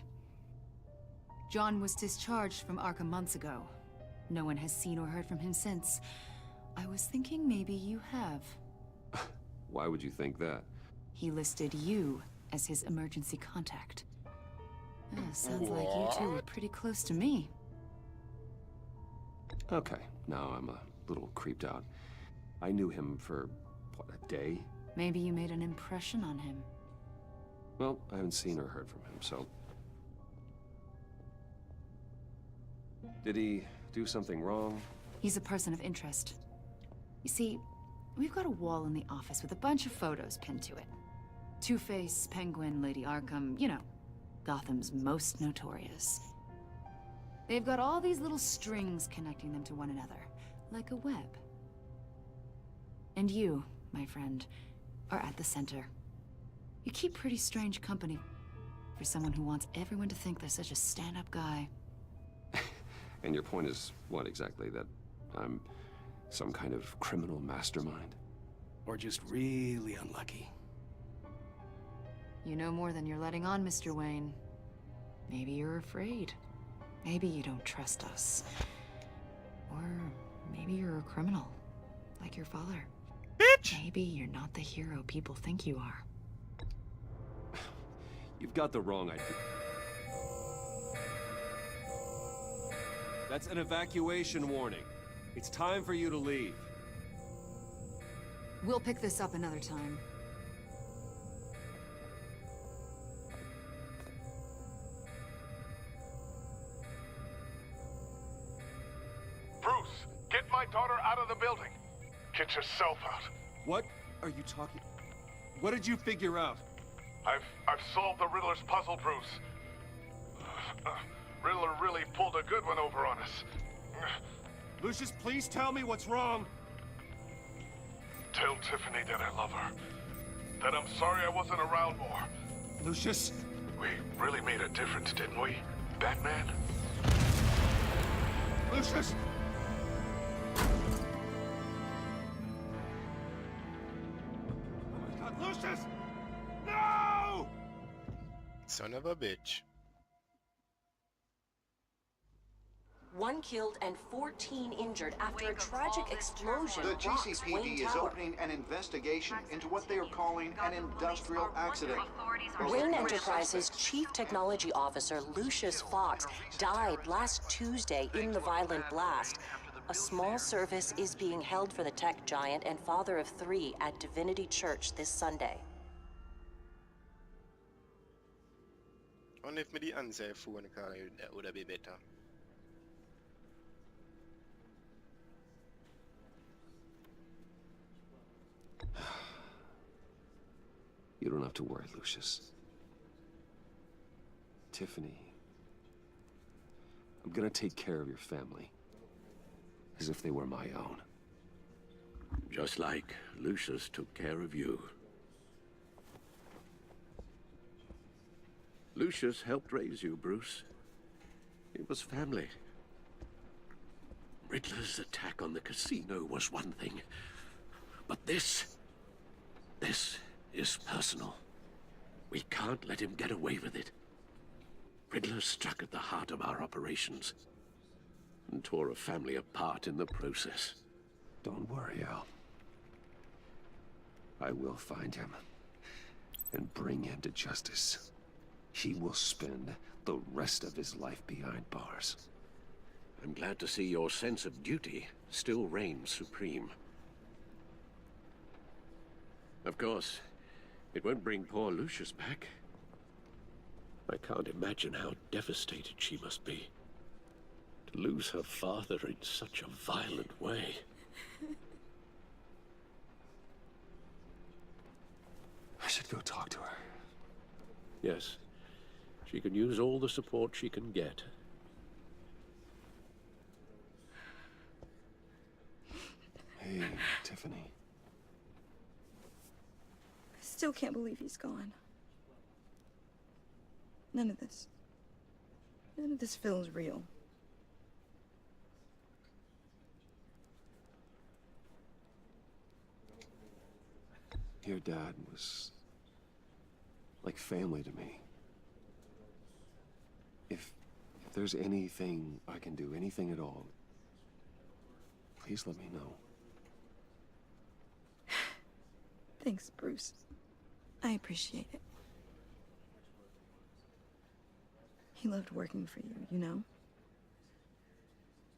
John was discharged from Arkham months ago. No one has seen or heard from him since. I was thinking maybe you have. Why would you think that? He listed you as his emergency contact. Sounds like you two were pretty close to me. Okay, now I'm a little creeped out. I knew him for, what, a day? Maybe you made an impression on him. Well, I haven't seen or heard from him, so... Did he do something wrong? He's a person of interest. You see, we've got a wall in the office with a bunch of photos pinned to it. Two-Face, Penguin, Lady Arkham, you know, Gotham's most notorious. They've got all these little strings connecting them to one another, like a web. And you, my friend, are at the center. You keep pretty strange company for someone who wants everyone to think they're such a stand-up guy. And your point is what exactly? That I'm some kind of criminal mastermind? Or just really unlucky? You know more than you're letting on, Mr. Wayne. Maybe you're afraid. Maybe you don't trust us. Or maybe you're a criminal, like your father. Bitch! Maybe you're not the hero people think you are. You've got the wrong idea. That's an evacuation warning. It's time for you to leave. We'll pick this up another time. Bruce, get my daughter out of the building. Get yourself out. What are you talking? What did you figure out? I've solved the Riddler's puzzle, Bruce. Riddler really pulled a good one over on us. Lucius, please tell me what's wrong. Tell Tiffany that I love her. That I'm sorry I wasn't around more. Lucius? We really made a difference, didn't we, Batman? Lucius! Oh my God, Lucius! No! Son of a bitch. 1 killed and 14 injured after a tragic explosion. The rocks Wayne GCPD is Tower. opening an investigation into what they are calling an industrial accident. Wayne Enterprises' Chief Technology Officer, Lucius Fox, died last Tuesday in the violent blast. A small service is being held for the tech giant and father of 3 at Divinity Church this Sunday. I wonder if me the answer phone call that would have been better. You don't have to worry, Lucius. Tiffany, I'm gonna take care of your family as if they were my own. Just like Lucius took care of you. Lucius helped raise you, Bruce. It was family. Riddler's attack on the casino was one thing. But this is personal. We can't let him get away with it. Riddler struck at the heart of our operations and tore a family apart in the process. Don't worry, Al. I will find him and bring him to justice. He will spend the rest of his life behind bars. I'm glad to see your sense of duty still reigns supreme. Of course, it won't bring poor Lucius back. I can't imagine how devastated she must be. To lose her father in such a violent way. I should go talk to her. Yes, she can use all the support she can get. Hey, Tiffany. I still can't believe he's gone. None of this feels real. Your dad was like family to me. If there's anything I can do, anything at all, please let me know. Thanks, Bruce. I appreciate it. He loved working for you, you know?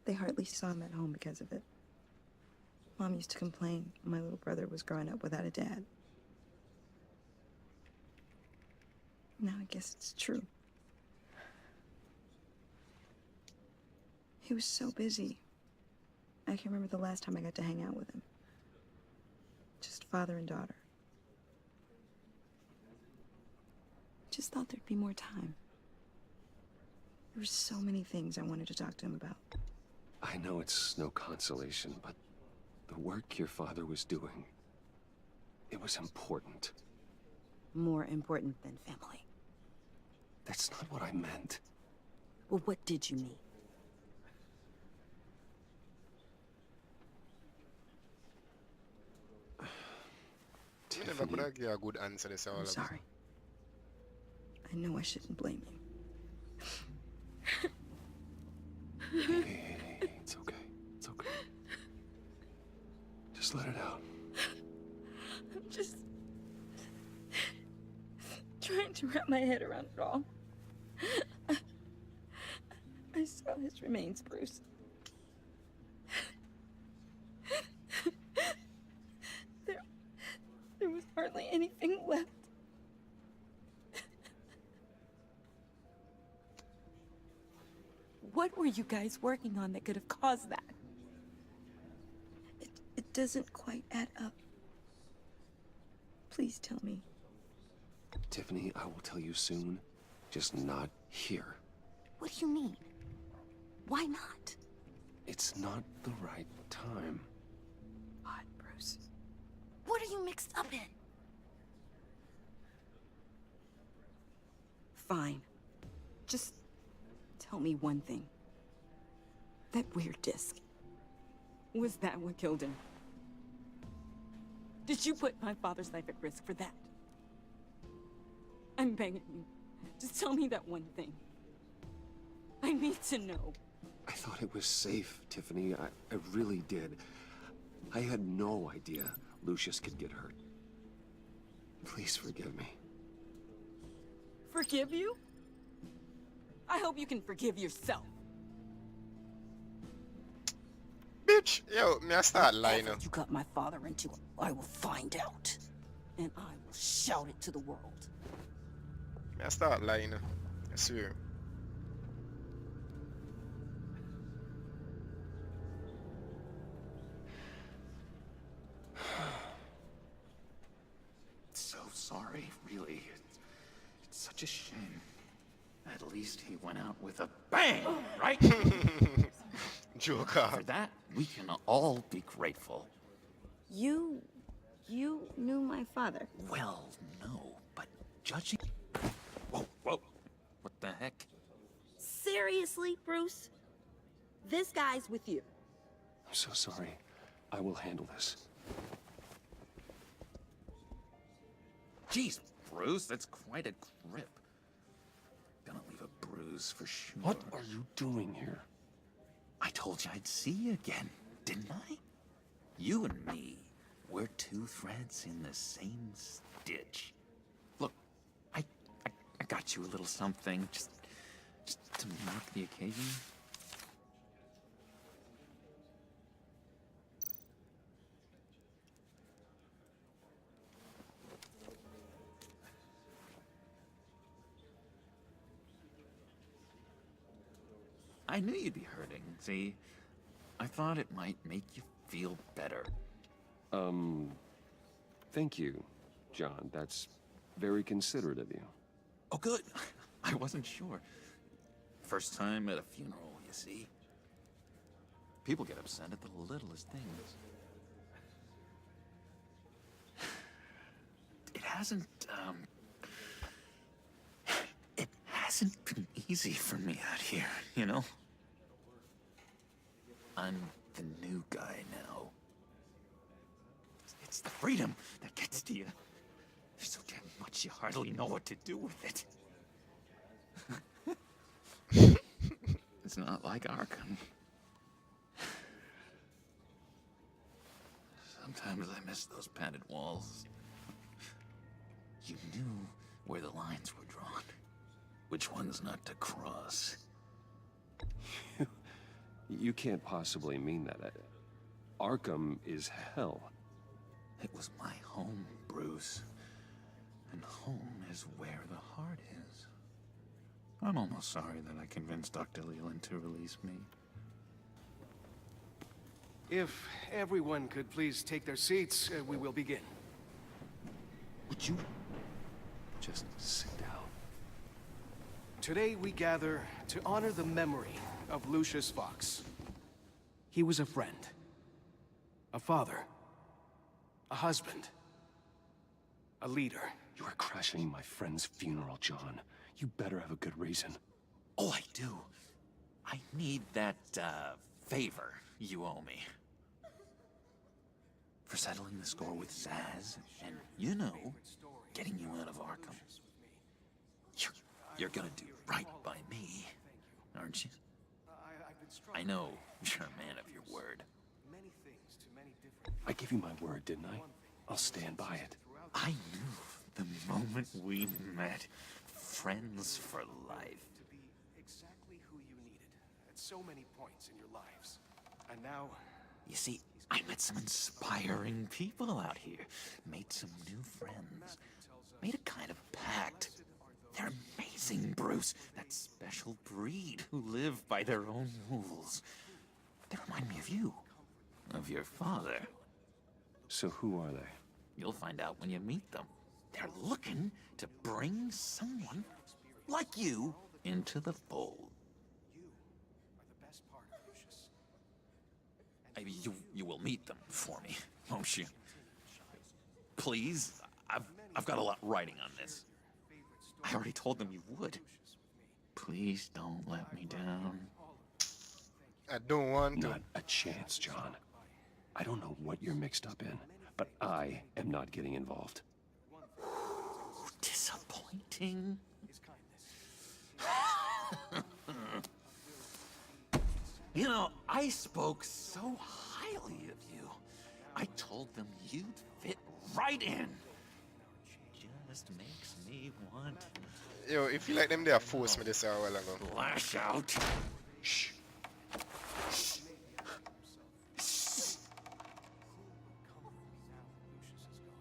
They hardly saw him at home because of it. Mom used to complain my little brother was growing up without a dad. Now I guess it's true. He was so busy. I can remember the last time I got to hang out with him. Just father and daughter. Just thought there'd be more time. There were so many things I wanted to talk to him about. I know it's no consolation, but the work your father was doing, it was important. More important than family. That's not what I meant. Well, what did you mean? Tiffany. A good answer to all I'm of sorry. I know I shouldn't blame you. Hey, it's okay. It's okay. Just let it out. I'm just trying to wrap my head around it all. I saw his remains, Bruce. There was hardly anything left. What were you guys working on that could have caused that? It doesn't quite add up. Please tell me. Tiffany, I will tell you soon, just not here. What do you mean? Why not? It's not the right time. God, Bruce. What are you mixed up in? Fine. Just tell me one thing. That weird disc. Was that what killed him? Did you put my father's life at risk for that? I'm begging you. Just tell me that one thing. I need to know. I thought it was safe, Tiffany. I really did. I had no idea Lucius could get hurt. Please forgive me. Forgive you? I hope you can forgive yourself. Bitch, yo, me I start lying. Whatever you got my father into, I will find out. And I will shout it to the world. Me I start lying. I swear. So sorry, really. It's such a shame. At least he went out with a bang, right? Joker. For that, we can all be grateful. You knew my father. Well, no, but judging... Whoa, whoa. Seriously, Bruce? This guy's with you. I'm so sorry. I will handle this. Jeez, Bruce, that's quite a grip. Gonna leave a bruise for sure. What are you doing here? I told you I'd see you again, didn't I? You and me, we're two threads in the same stitch. Look, I got you a little something, just to mark the occasion. I knew you'd be hurting, see? I thought it might make you feel better. Thank you, John. That's very considerate of you. Oh, good. I wasn't sure. First time at a funeral, you see. People get upset at the littlest things. It hasn't been easy for me out here, you know? I'm the new guy now. It's the freedom that gets to you. There's so damn much you hardly know what to do with it. It's not like Arkham. Sometimes I miss those padded walls. You knew where the lines were drawn. Which ones not to cross. You can't possibly mean that. Arkham is hell. It was my home, Bruce. And home is where the heart is. I'm almost sorry that I convinced Dr. Leland to release me. If everyone could please take their seats, we will begin. Would you just sit down? Today we gather to honor the memory of Lucius Fox. He was a friend, a father, a husband, a leader. You are crashing my friend's funeral, John. You better have a good reason. Oh, I do. I need that, favor you owe me. For settling the score with Zaz, and, you know, getting you out of Arkham. You're gonna do right by me, aren't you? I know you're a man of your word. I gave you my word, didn't I? I'll stand by it. I knew the moment we met. Friends for life. To be exactly who you needed at so many points in your lives. And now... You see, I met some inspiring people out here. Made some new friends. Made a kind of pact. They're amazing, Bruce. That special breed who live by their own rules. They remind me of you. Of your father. So who are they? You'll find out when you meet them. They're looking to bring someone like you into the fold. You will meet them for me, won't you? Please, I've got a lot writing on this. I already told them you would. Please don't let me down. I don't want to. Not a chance, John. I don't know what you're mixed up in, but I am not getting involved. Disappointing. You know, I spoke so highly of you. I told them you'd fit right in. Just makes me want... Yo, if you like them, they forced me this a while ago. Lash out. Shh.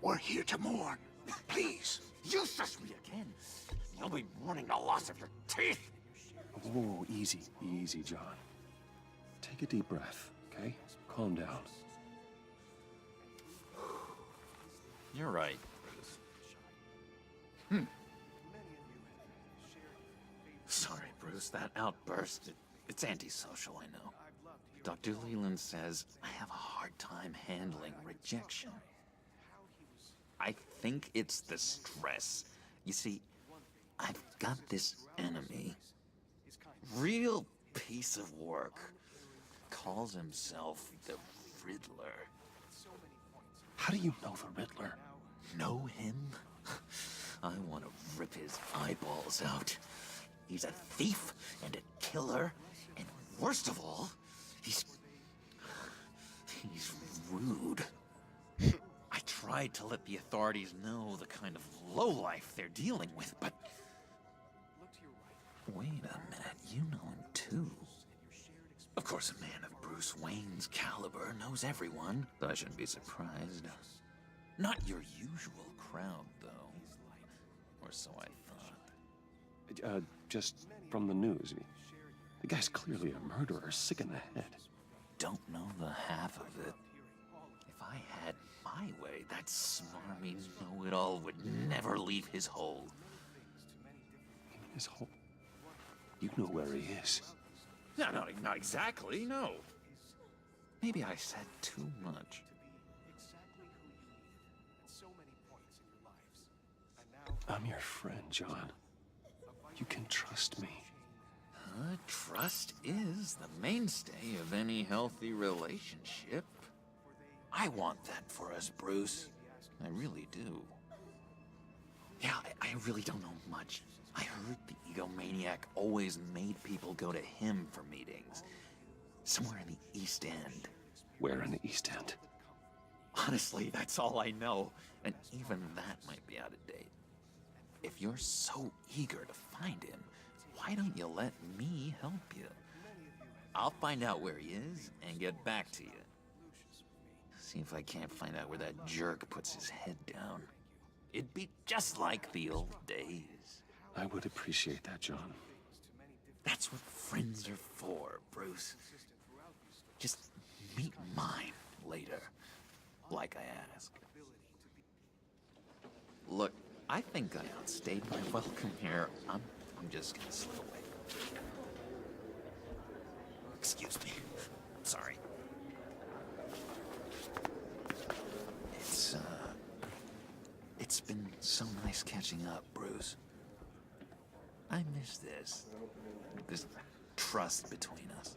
We're here to mourn. Please. You shush me again. You'll be mourning the loss of your teeth. Whoa, easy, easy, John. Take a deep breath, okay? Calm down. You're right, Bruce. Sorry, Bruce, that outburst, it's antisocial, I know. Dr. Leland says I have a hard time handling rejection. I think it's the stress. You see, I've got this enemy. Real piece of work. Calls himself the Riddler. How do you know the Riddler? Know him? I want to rip his eyeballs out. He's a thief and a killer, and worst of all, he's rude. I tried to let the authorities know the kind of lowlife they're dealing with, but... Wait a minute, you know him too. Of course, a man of Bruce Wayne's caliber knows everyone, but I shouldn't be surprised. Not your usual crowd, though. Or so I thought. Just from the news. The guy's clearly a murderer, sick in the head. Don't know the half of it. If I had my way, that smarmy know-it-all would never leave his hole. His hole? You know where he is. No, not exactly, no. Maybe I said too much. I'm your friend, John. You can trust me. Trust is the mainstay of any healthy relationship. I want that for us, Bruce. I really do. Yeah, I really don't know much. I heard the egomaniac always made people go to him for meetings. Somewhere in the East End. Where in the East End? Honestly, that's all I know. And even that might be out of date. If you're so eager to find him, why don't you let me help you? I'll find out where he is and get back to you. See if I can't find out where that jerk puts his head down. It'd be just like the old days. I would appreciate that, John. That's what friends are for, Bruce. Just meet mine later, like I asked. Look, I think I outstayed my welcome here. I'm just gonna slip away. Excuse me. Sorry. It's been so nice catching up, Bruce. I miss this trust between us.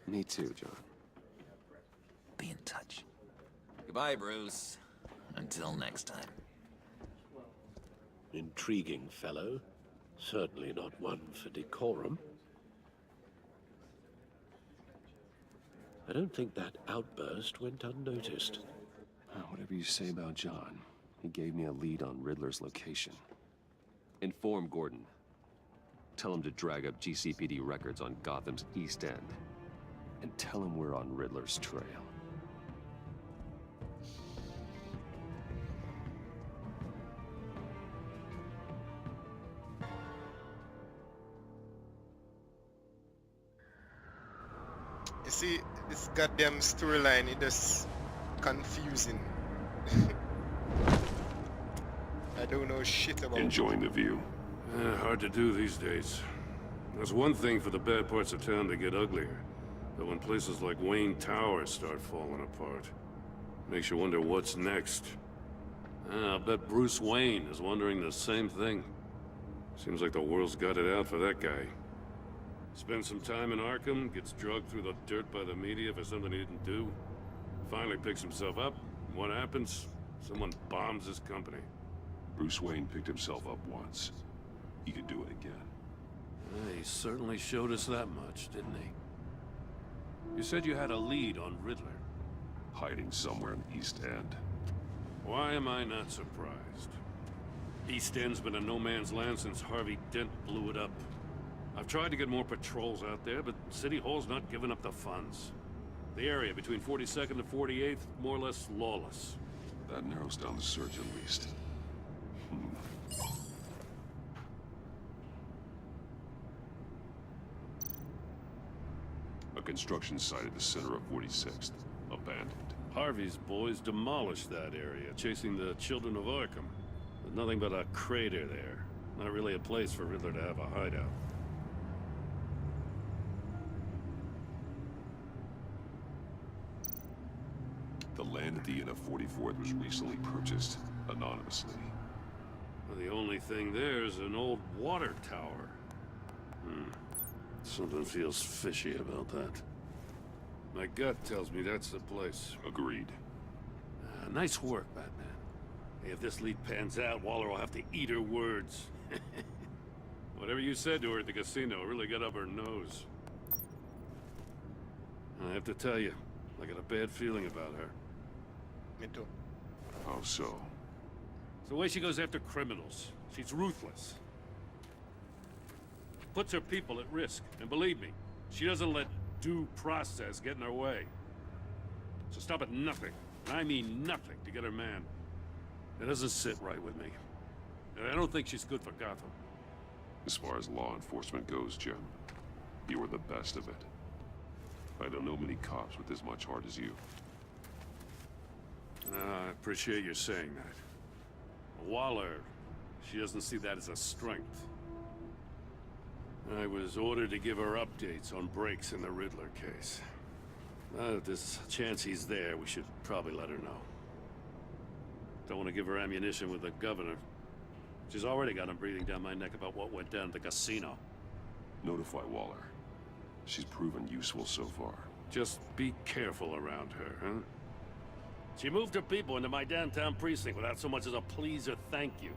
Me too, John. Be in touch. Goodbye, Bruce. Until next time. Intriguing fellow. Certainly not one for decorum. I don't think that outburst went unnoticed. Whatever you say about John, he gave me a lead on Riddler's location. Inform Gordon. Tell him to drag up GCPD records on Gotham's East End. And tell him we're on Riddler's trail. You see, this goddamn storyline, it is confusing. I don't know shit about it. Enjoying the view. Hard to do these days. There's one thing for the bad parts of town to get uglier. But when places like Wayne Tower start falling apart, makes you wonder what's next. I'll bet Bruce Wayne is wondering the same thing. Seems like the world's got it out for that guy. Spends some time in Arkham, gets drugged through the dirt by the media for something he didn't do. Finally picks himself up. What happens? Someone bombs his company. Bruce Wayne picked himself up once. He could do it again. He certainly showed us that much, didn't he? You said you had a lead on Riddler. Hiding somewhere in the East End. Why am I not surprised? East End's been a no-man's land since Harvey Dent blew it up. I've tried to get more patrols out there, but City Hall's not giving up the funds. The area between 42nd and 48th, more or less lawless. That narrows down the search at least. A construction site at the center of 46th. Abandoned. Harvey's boys demolished that area, chasing the children of Arkham. There's nothing but a crater there. Not really a place for Riddler to have a hideout. The land at the end of 44th was recently purchased, anonymously. Well, the only thing there is an old water tower. Something feels fishy about that. My gut tells me that's the place. Agreed. Nice work, Batman. If this lead pans out, Waller will have to eat her words. Whatever you said to her at the casino really got up her nose. I have to tell you, I got a bad feeling about her. Me too. How so? It's the way she goes after criminals. She's ruthless. Puts her people at risk. And believe me, she doesn't let due process get in her way. So stop at nothing, and I mean nothing, to get her man. It doesn't sit right with me. And I don't think she's good for Gotham. As far as law enforcement goes, Jim, you are the best of it. I don't know many cops with as much heart as you. I appreciate you saying that. Waller, she doesn't see that as a strength. I was ordered to give her updates on breaks in the Riddler case. If there's a chance he's there, we should probably let her know. Don't want to give her ammunition with the governor. She's already got him breathing down my neck about what went down at the casino. Notify Waller. She's proven useful so far. Just be careful around her, huh? She moved her people into my downtown precinct without so much as a please or thank you.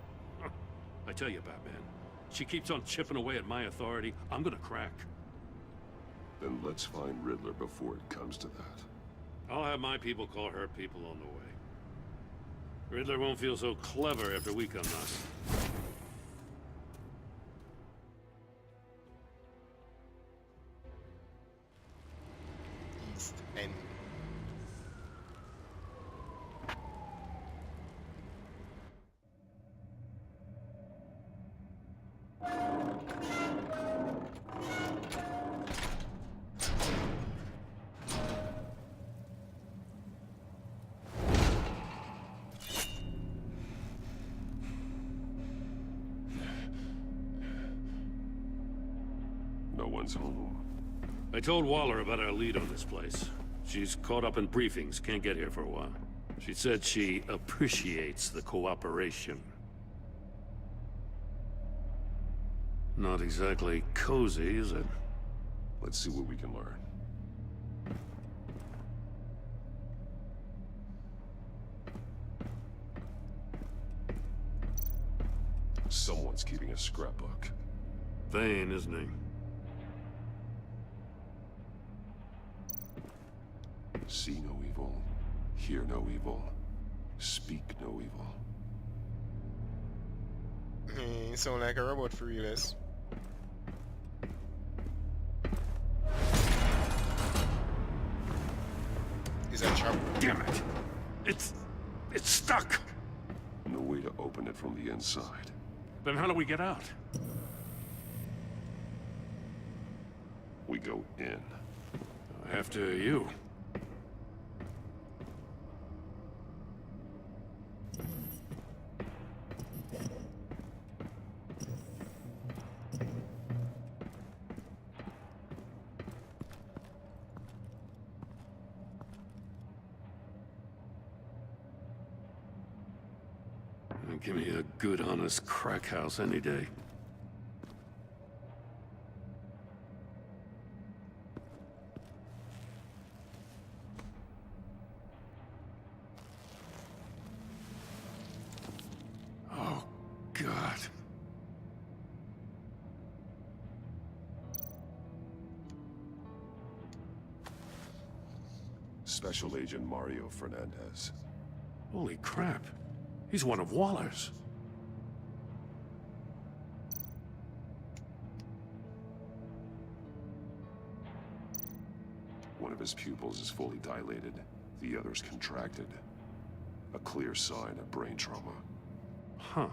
I tell you, Batman, she keeps on chipping away at my authority, I'm gonna crack. Then let's find Riddler before it comes to that. I'll have my people call her people on the way. Riddler won't feel so clever after we come knocking. East End. No one's home. I told Waller about our lead on this place. She's caught up in briefings, can't get here for a while. She said she appreciates the cooperation. Not exactly cozy, is it? Let's see what we can learn. Someone's keeping a scrapbook. Vane, isn't he? See no evil, hear no evil, speak no evil. You sound like a robot for real, yes. Is that trap? Damn it! It's stuck! No way to open it from the inside. Then how do we get out? We go in. After you. Give me a good, honest crack house any day. Oh, God. Special Agent Mario Fernandez. Holy crap. He's one of Waller's. One of his pupils is fully dilated, the other's contracted. A clear sign of brain trauma. Huh.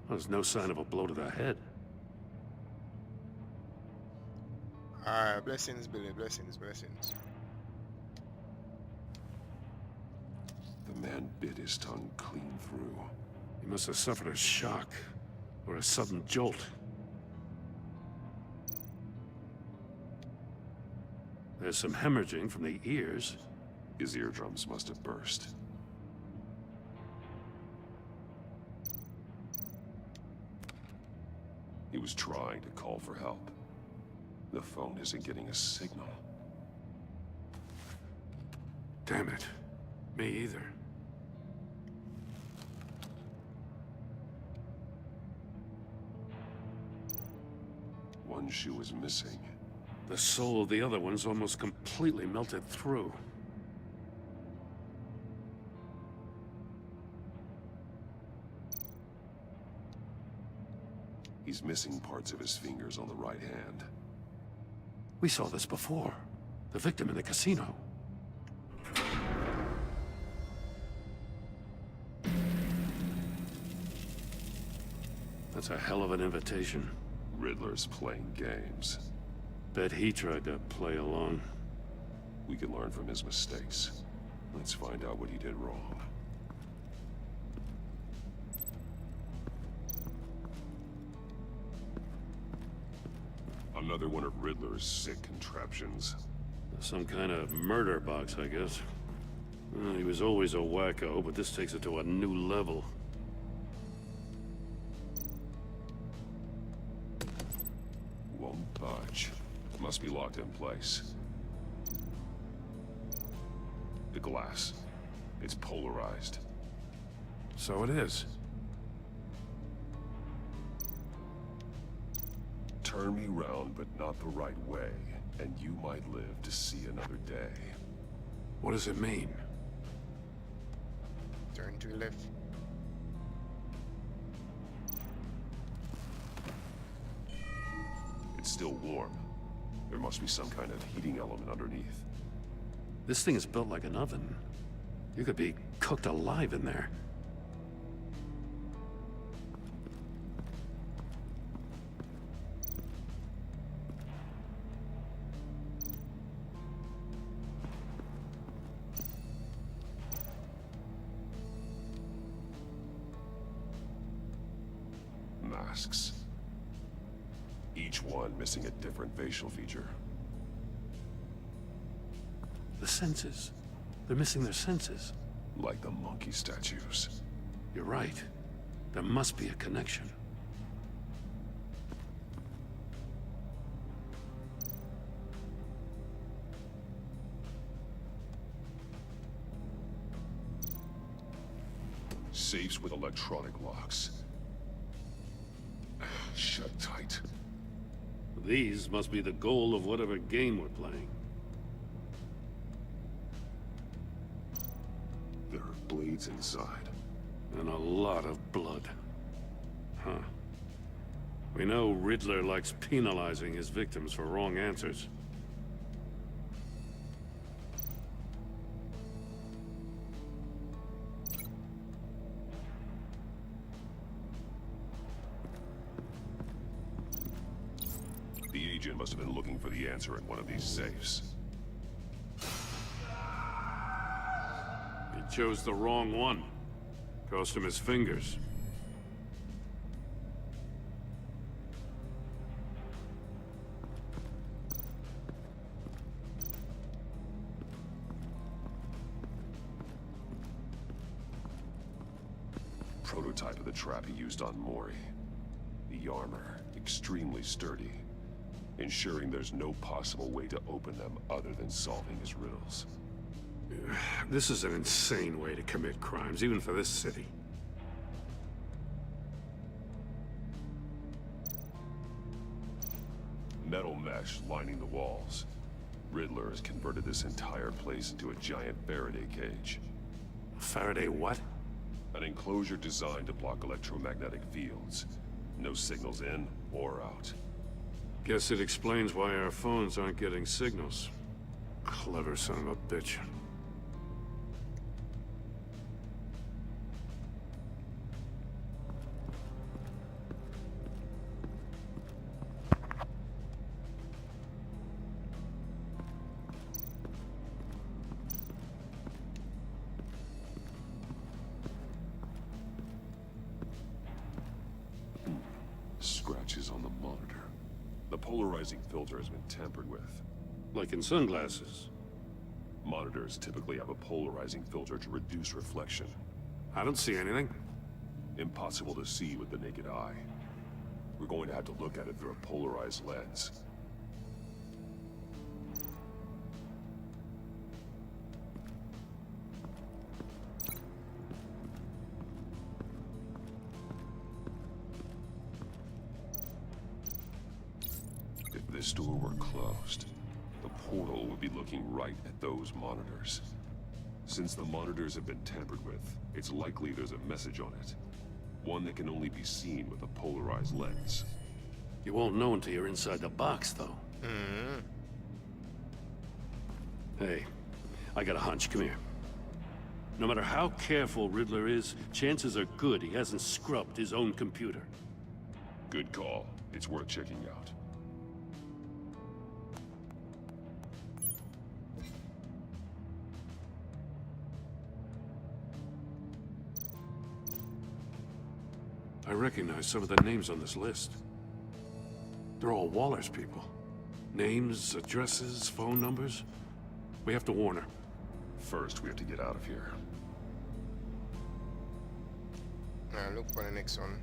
There's no sign of a blow to the head. Alright, blessings, Billy, blessings, blessings. The man bit his tongue clean through. He must have suffered a shock, or a sudden jolt. There's some hemorrhaging from the ears. His eardrums must have burst. was trying to call for help. The phone isn't getting a signal. Damn it. Me either. One shoe is missing. The soul of the other one's almost completely melted through. He's missing parts of his fingers on the right hand. We saw this before. The victim in the casino. That's a hell of an invitation. Riddler's playing games. Bet he tried to play along. We can learn from his mistakes. Let's find out what he did wrong. Another one of Riddler's sick contraptions. Some kind of murder box, I guess. He was always a wacko, but this takes it to a new level. Won't budge. Must be locked in place. The glass. It's polarized. So it is. Turn me round, but not the right way, and you might live to see another day. What does it mean? Turn to the left. It's still warm. There must be some kind of heating element underneath. This thing is built like an oven. You could be cooked alive in there. Masks. Each one missing a different facial feature. The senses. They're missing their senses. Like the monkey statues. You're right. There must be a connection. Safes with electronic locks. Shut tight. These must be the goal of whatever game we're playing. There are blades inside. And a lot of blood. Huh. We know Riddler likes penalizing his victims for wrong answers. The agent must have been looking for the answer in one of these safes. He chose the wrong one. Cost him his fingers. Prototype of the trap he used on Mori. The armor, extremely sturdy, ensuring there's no possible way to open them other than solving his riddles. This is an insane way to commit crimes, even for this city. Metal mesh lining the walls. Riddler has converted this entire place into a giant Faraday cage. Faraday what? An enclosure designed to block electromagnetic fields. No signals in or out. Guess it explains why our phones aren't getting signals. Clever son of a bitch. Scratches on the monitor. The polarizing filter has been tampered with. Like in sunglasses. Monitors typically have a polarizing filter to reduce reflection. I don't see anything. Impossible to see with the naked eye. We're going to have to look at it through a polarized lens. If this door were closed, the portal would be looking right at those monitors. Since the monitors have been tampered with, it's likely there's a message on it. One that can only be seen with a polarized lens. You won't know until you're inside the box, though. Hey, I got a hunch. Come here. No matter how careful Riddler is, chances are good he hasn't scrubbed his own computer. Good call. It's worth checking out. I recognize some of the names on this list. They're all Waller's people. Names, addresses, phone numbers. We have to warn her. First, we have to get out of here. Look for the next one.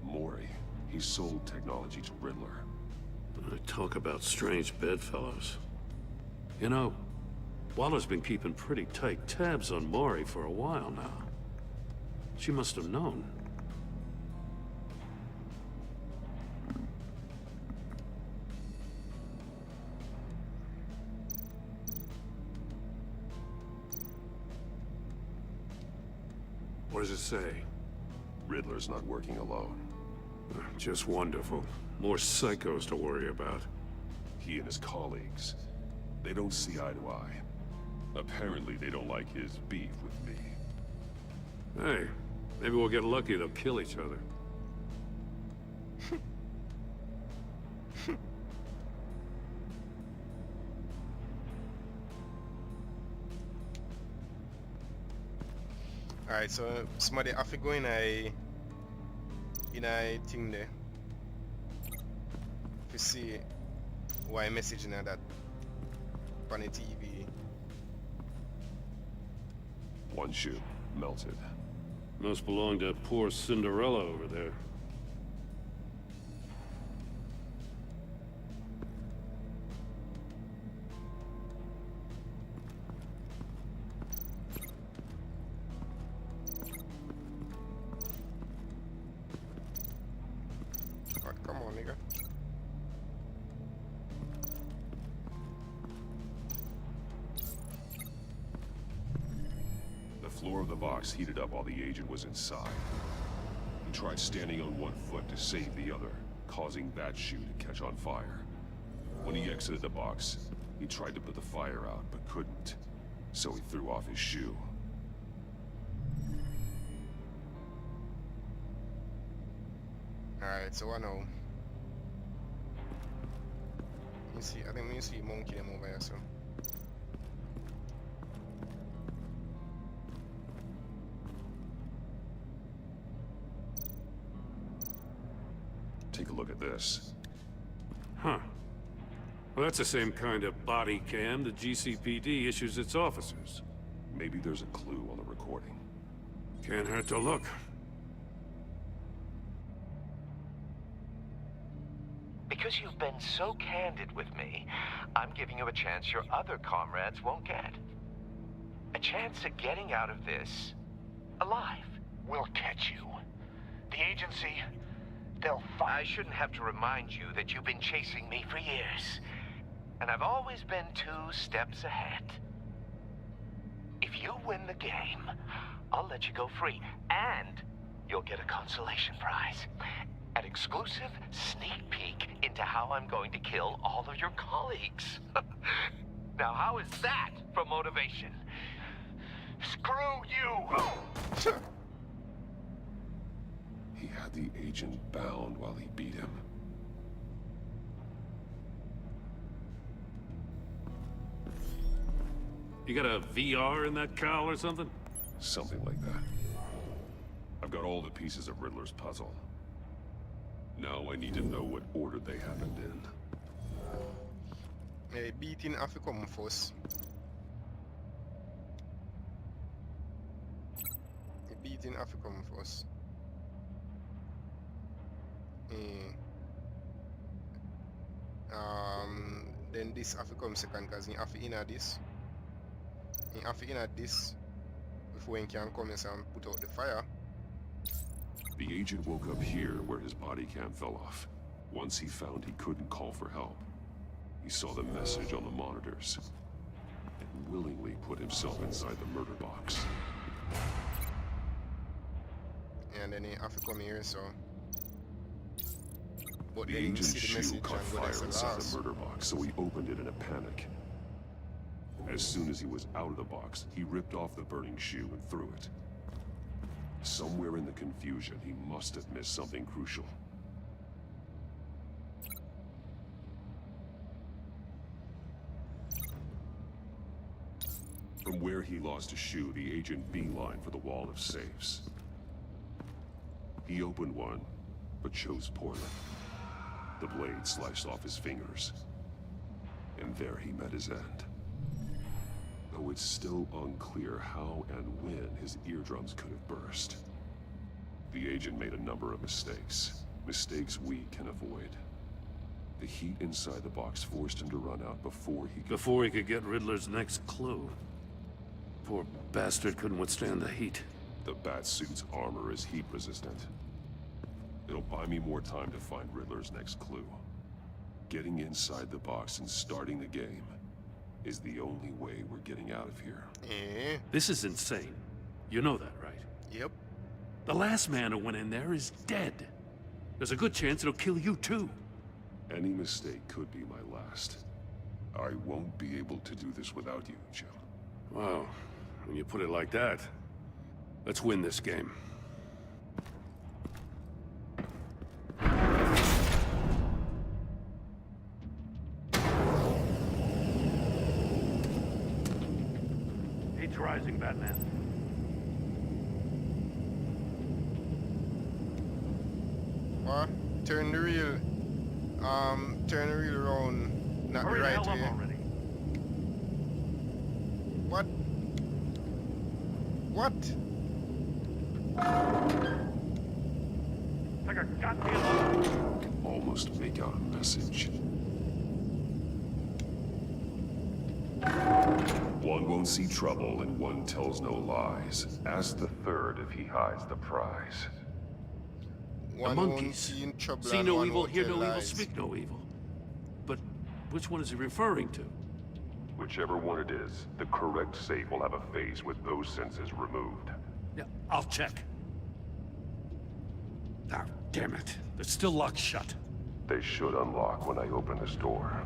Mori. He sold technology to Riddler. Talk about strange bedfellows. You know, Waller's been keeping pretty tight tabs on Mori for a while now. She must have known. What does it say? Riddler's not working alone. Just wonderful. More psychos to worry about. He and his colleagues, they don't see eye to eye. Apparently they don't like his beef with me. Hey, maybe we'll get lucky. They'll kill each other. Alright, so somebody have to go in a thing there to see why messaging that on the TV. One shoe melted. Must belong to poor Cinderella over there. Oh, come on, nigga. The floor of the box heated up while the agent was inside. He tried standing on one foot to save the other, causing that shoe to catch on fire. When he exited the box, he tried to put the fire out, but couldn't. So he threw off his shoe. Alright, so I know. Let me see, I think we see monkey them over here, so. Take a look at this. Huh. Well, that's the same kind of body cam the GCPD issues its officers. Maybe there's a clue on the recording. Can't hurt to look. Because you've been so candid with me, I'm giving you a chance your other comrades won't get. A chance at getting out of this alive. We'll catch you. The agency, they'll find... I shouldn't have to remind you that you've been chasing me for years. And I've always been 2 steps ahead. If you win the game, I'll let you go free. And you'll get a consolation prize. An exclusive sneak peek into how I'm going to kill all of your colleagues. Now, how is that for motivation? Screw you! He had the agent bound while he beat him. You got a VR in that cowl or something? Something like that. I've got all the pieces of Riddler's puzzle. Now I need to know what order they happened in. Beating have to come first. Beating have to come first. Then this have to come second because you have to inner this. You have to inner this before you can come and put out the fire. The agent woke up here where his body cam fell off. Once he found he couldn't call for help, he saw the message on the monitors and willingly put himself inside the murder box. And then he have to come here, so... But The agent's shoe caught fire inside the murder box, so he opened it in a panic. As soon as he was out of the box, he ripped off the burning shoe and threw it. Somewhere in the confusion, he must have missed something crucial. From where he lost a shoe, the agent beelined for the wall of safes. He opened one, but chose poorly. The blade sliced off his fingers, and there he met his end. Though it's still unclear how and when his eardrums could have burst. The agent made a number of mistakes. Mistakes we can avoid. The heat inside the box forced him to run out before he could get Riddler's next clue. Poor bastard couldn't withstand the heat. The Batsuit's armor is heat resistant. It'll buy me more time to find Riddler's next clue. Getting inside the box and starting the game is the only way we're getting out of here. This is insane. You know that, right? Yep. The last man who went in there is dead. There's a good chance it'll kill you too. Any mistake could be my last. I won't be able to do this without you, Jim. Wow. When you put it like that, let's win this game. Heat's rising, Batman. What? Turn the reel around, not Hurry the right the hell way. up already. What? What? Like a goddamn... Can almost make out a message. One won't see trouble and one tells no lies. Ask the third if he hides the prize. The monkeys. See no evil, hear no evil, speak no evil. But which one is he referring to? Whichever one it is, the correct safe will have a face with those senses removed. Yeah, I'll check. Ah, damn it. They're still locked shut. They should unlock when I open this door.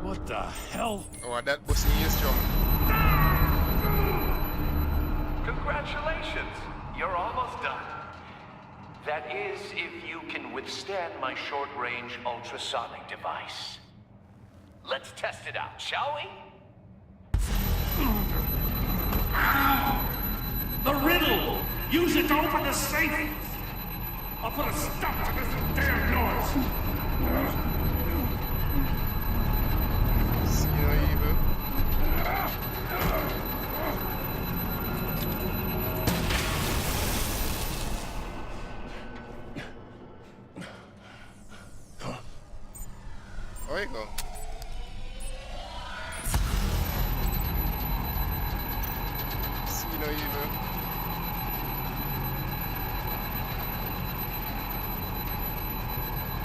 What the hell? Oh, that was news jump. Congratulations! You're almost done. That is, if you can withstand my short-range ultrasonic device. Let's test it out, shall we? The riddle! Use it to open the safe! I'll put a stop to this damn noise! See no evil. There you go. See no evil.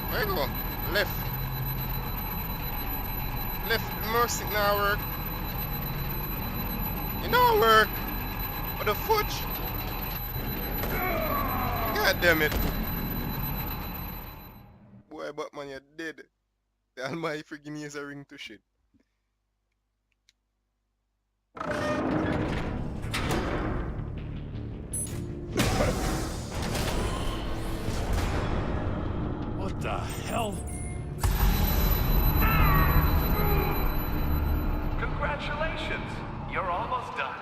There you go. Left. Left mercy now work. It don't work. What the fudge? God damn it. Boy, Batman, you're dead. The Almighty freaking me is a ring to shit. What the hell? Congratulations! You're almost done.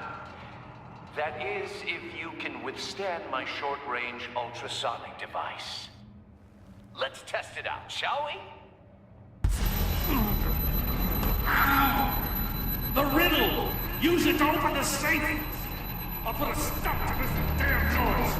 That is, if you can withstand my short-range ultrasonic device. Let's test it out, shall we? Use it to open the safe! I'll put a stop to this damn noise!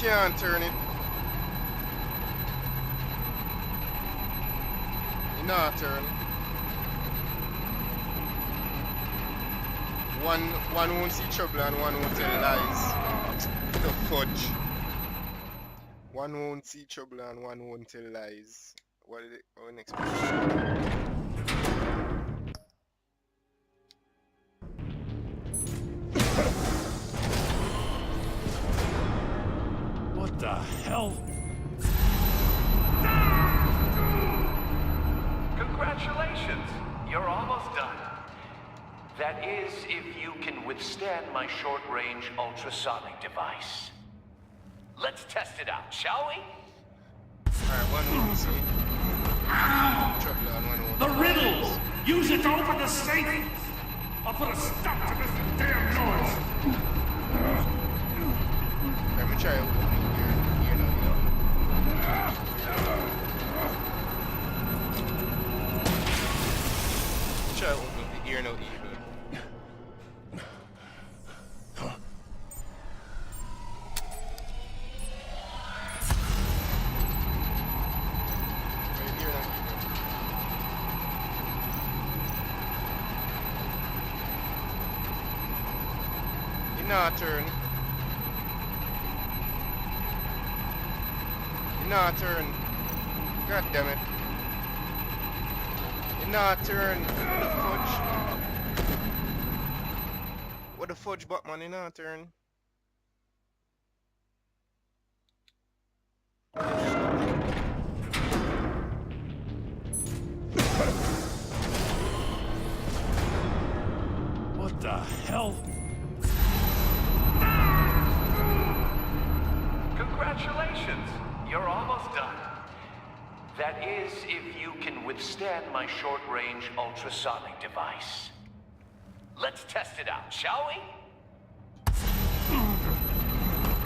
Can't turn it. You not turn. One won't see trouble and one won't tell lies. The fudge. One won't see trouble and one won't tell lies. What is it? Oh, next page. What the hell? Congratulations! You're almost done. That is, if you can withstand my short-range ultrasonic device. Let's test it out, shall we? Alright, one won't see. Trouble and one won't. The riddles! Use it to open the safe! I'll put a stop to this damn noise! Let me try it. Here now. Try it with the ear no evil. Nah, turn. Nah, turn. God damn it. Nah, turn. Fudge. What the fudge bot man? Nah, turn. What the hell? Congratulations! You're almost done. That is, if you can withstand my short-range ultrasonic device. Let's test it out, shall we?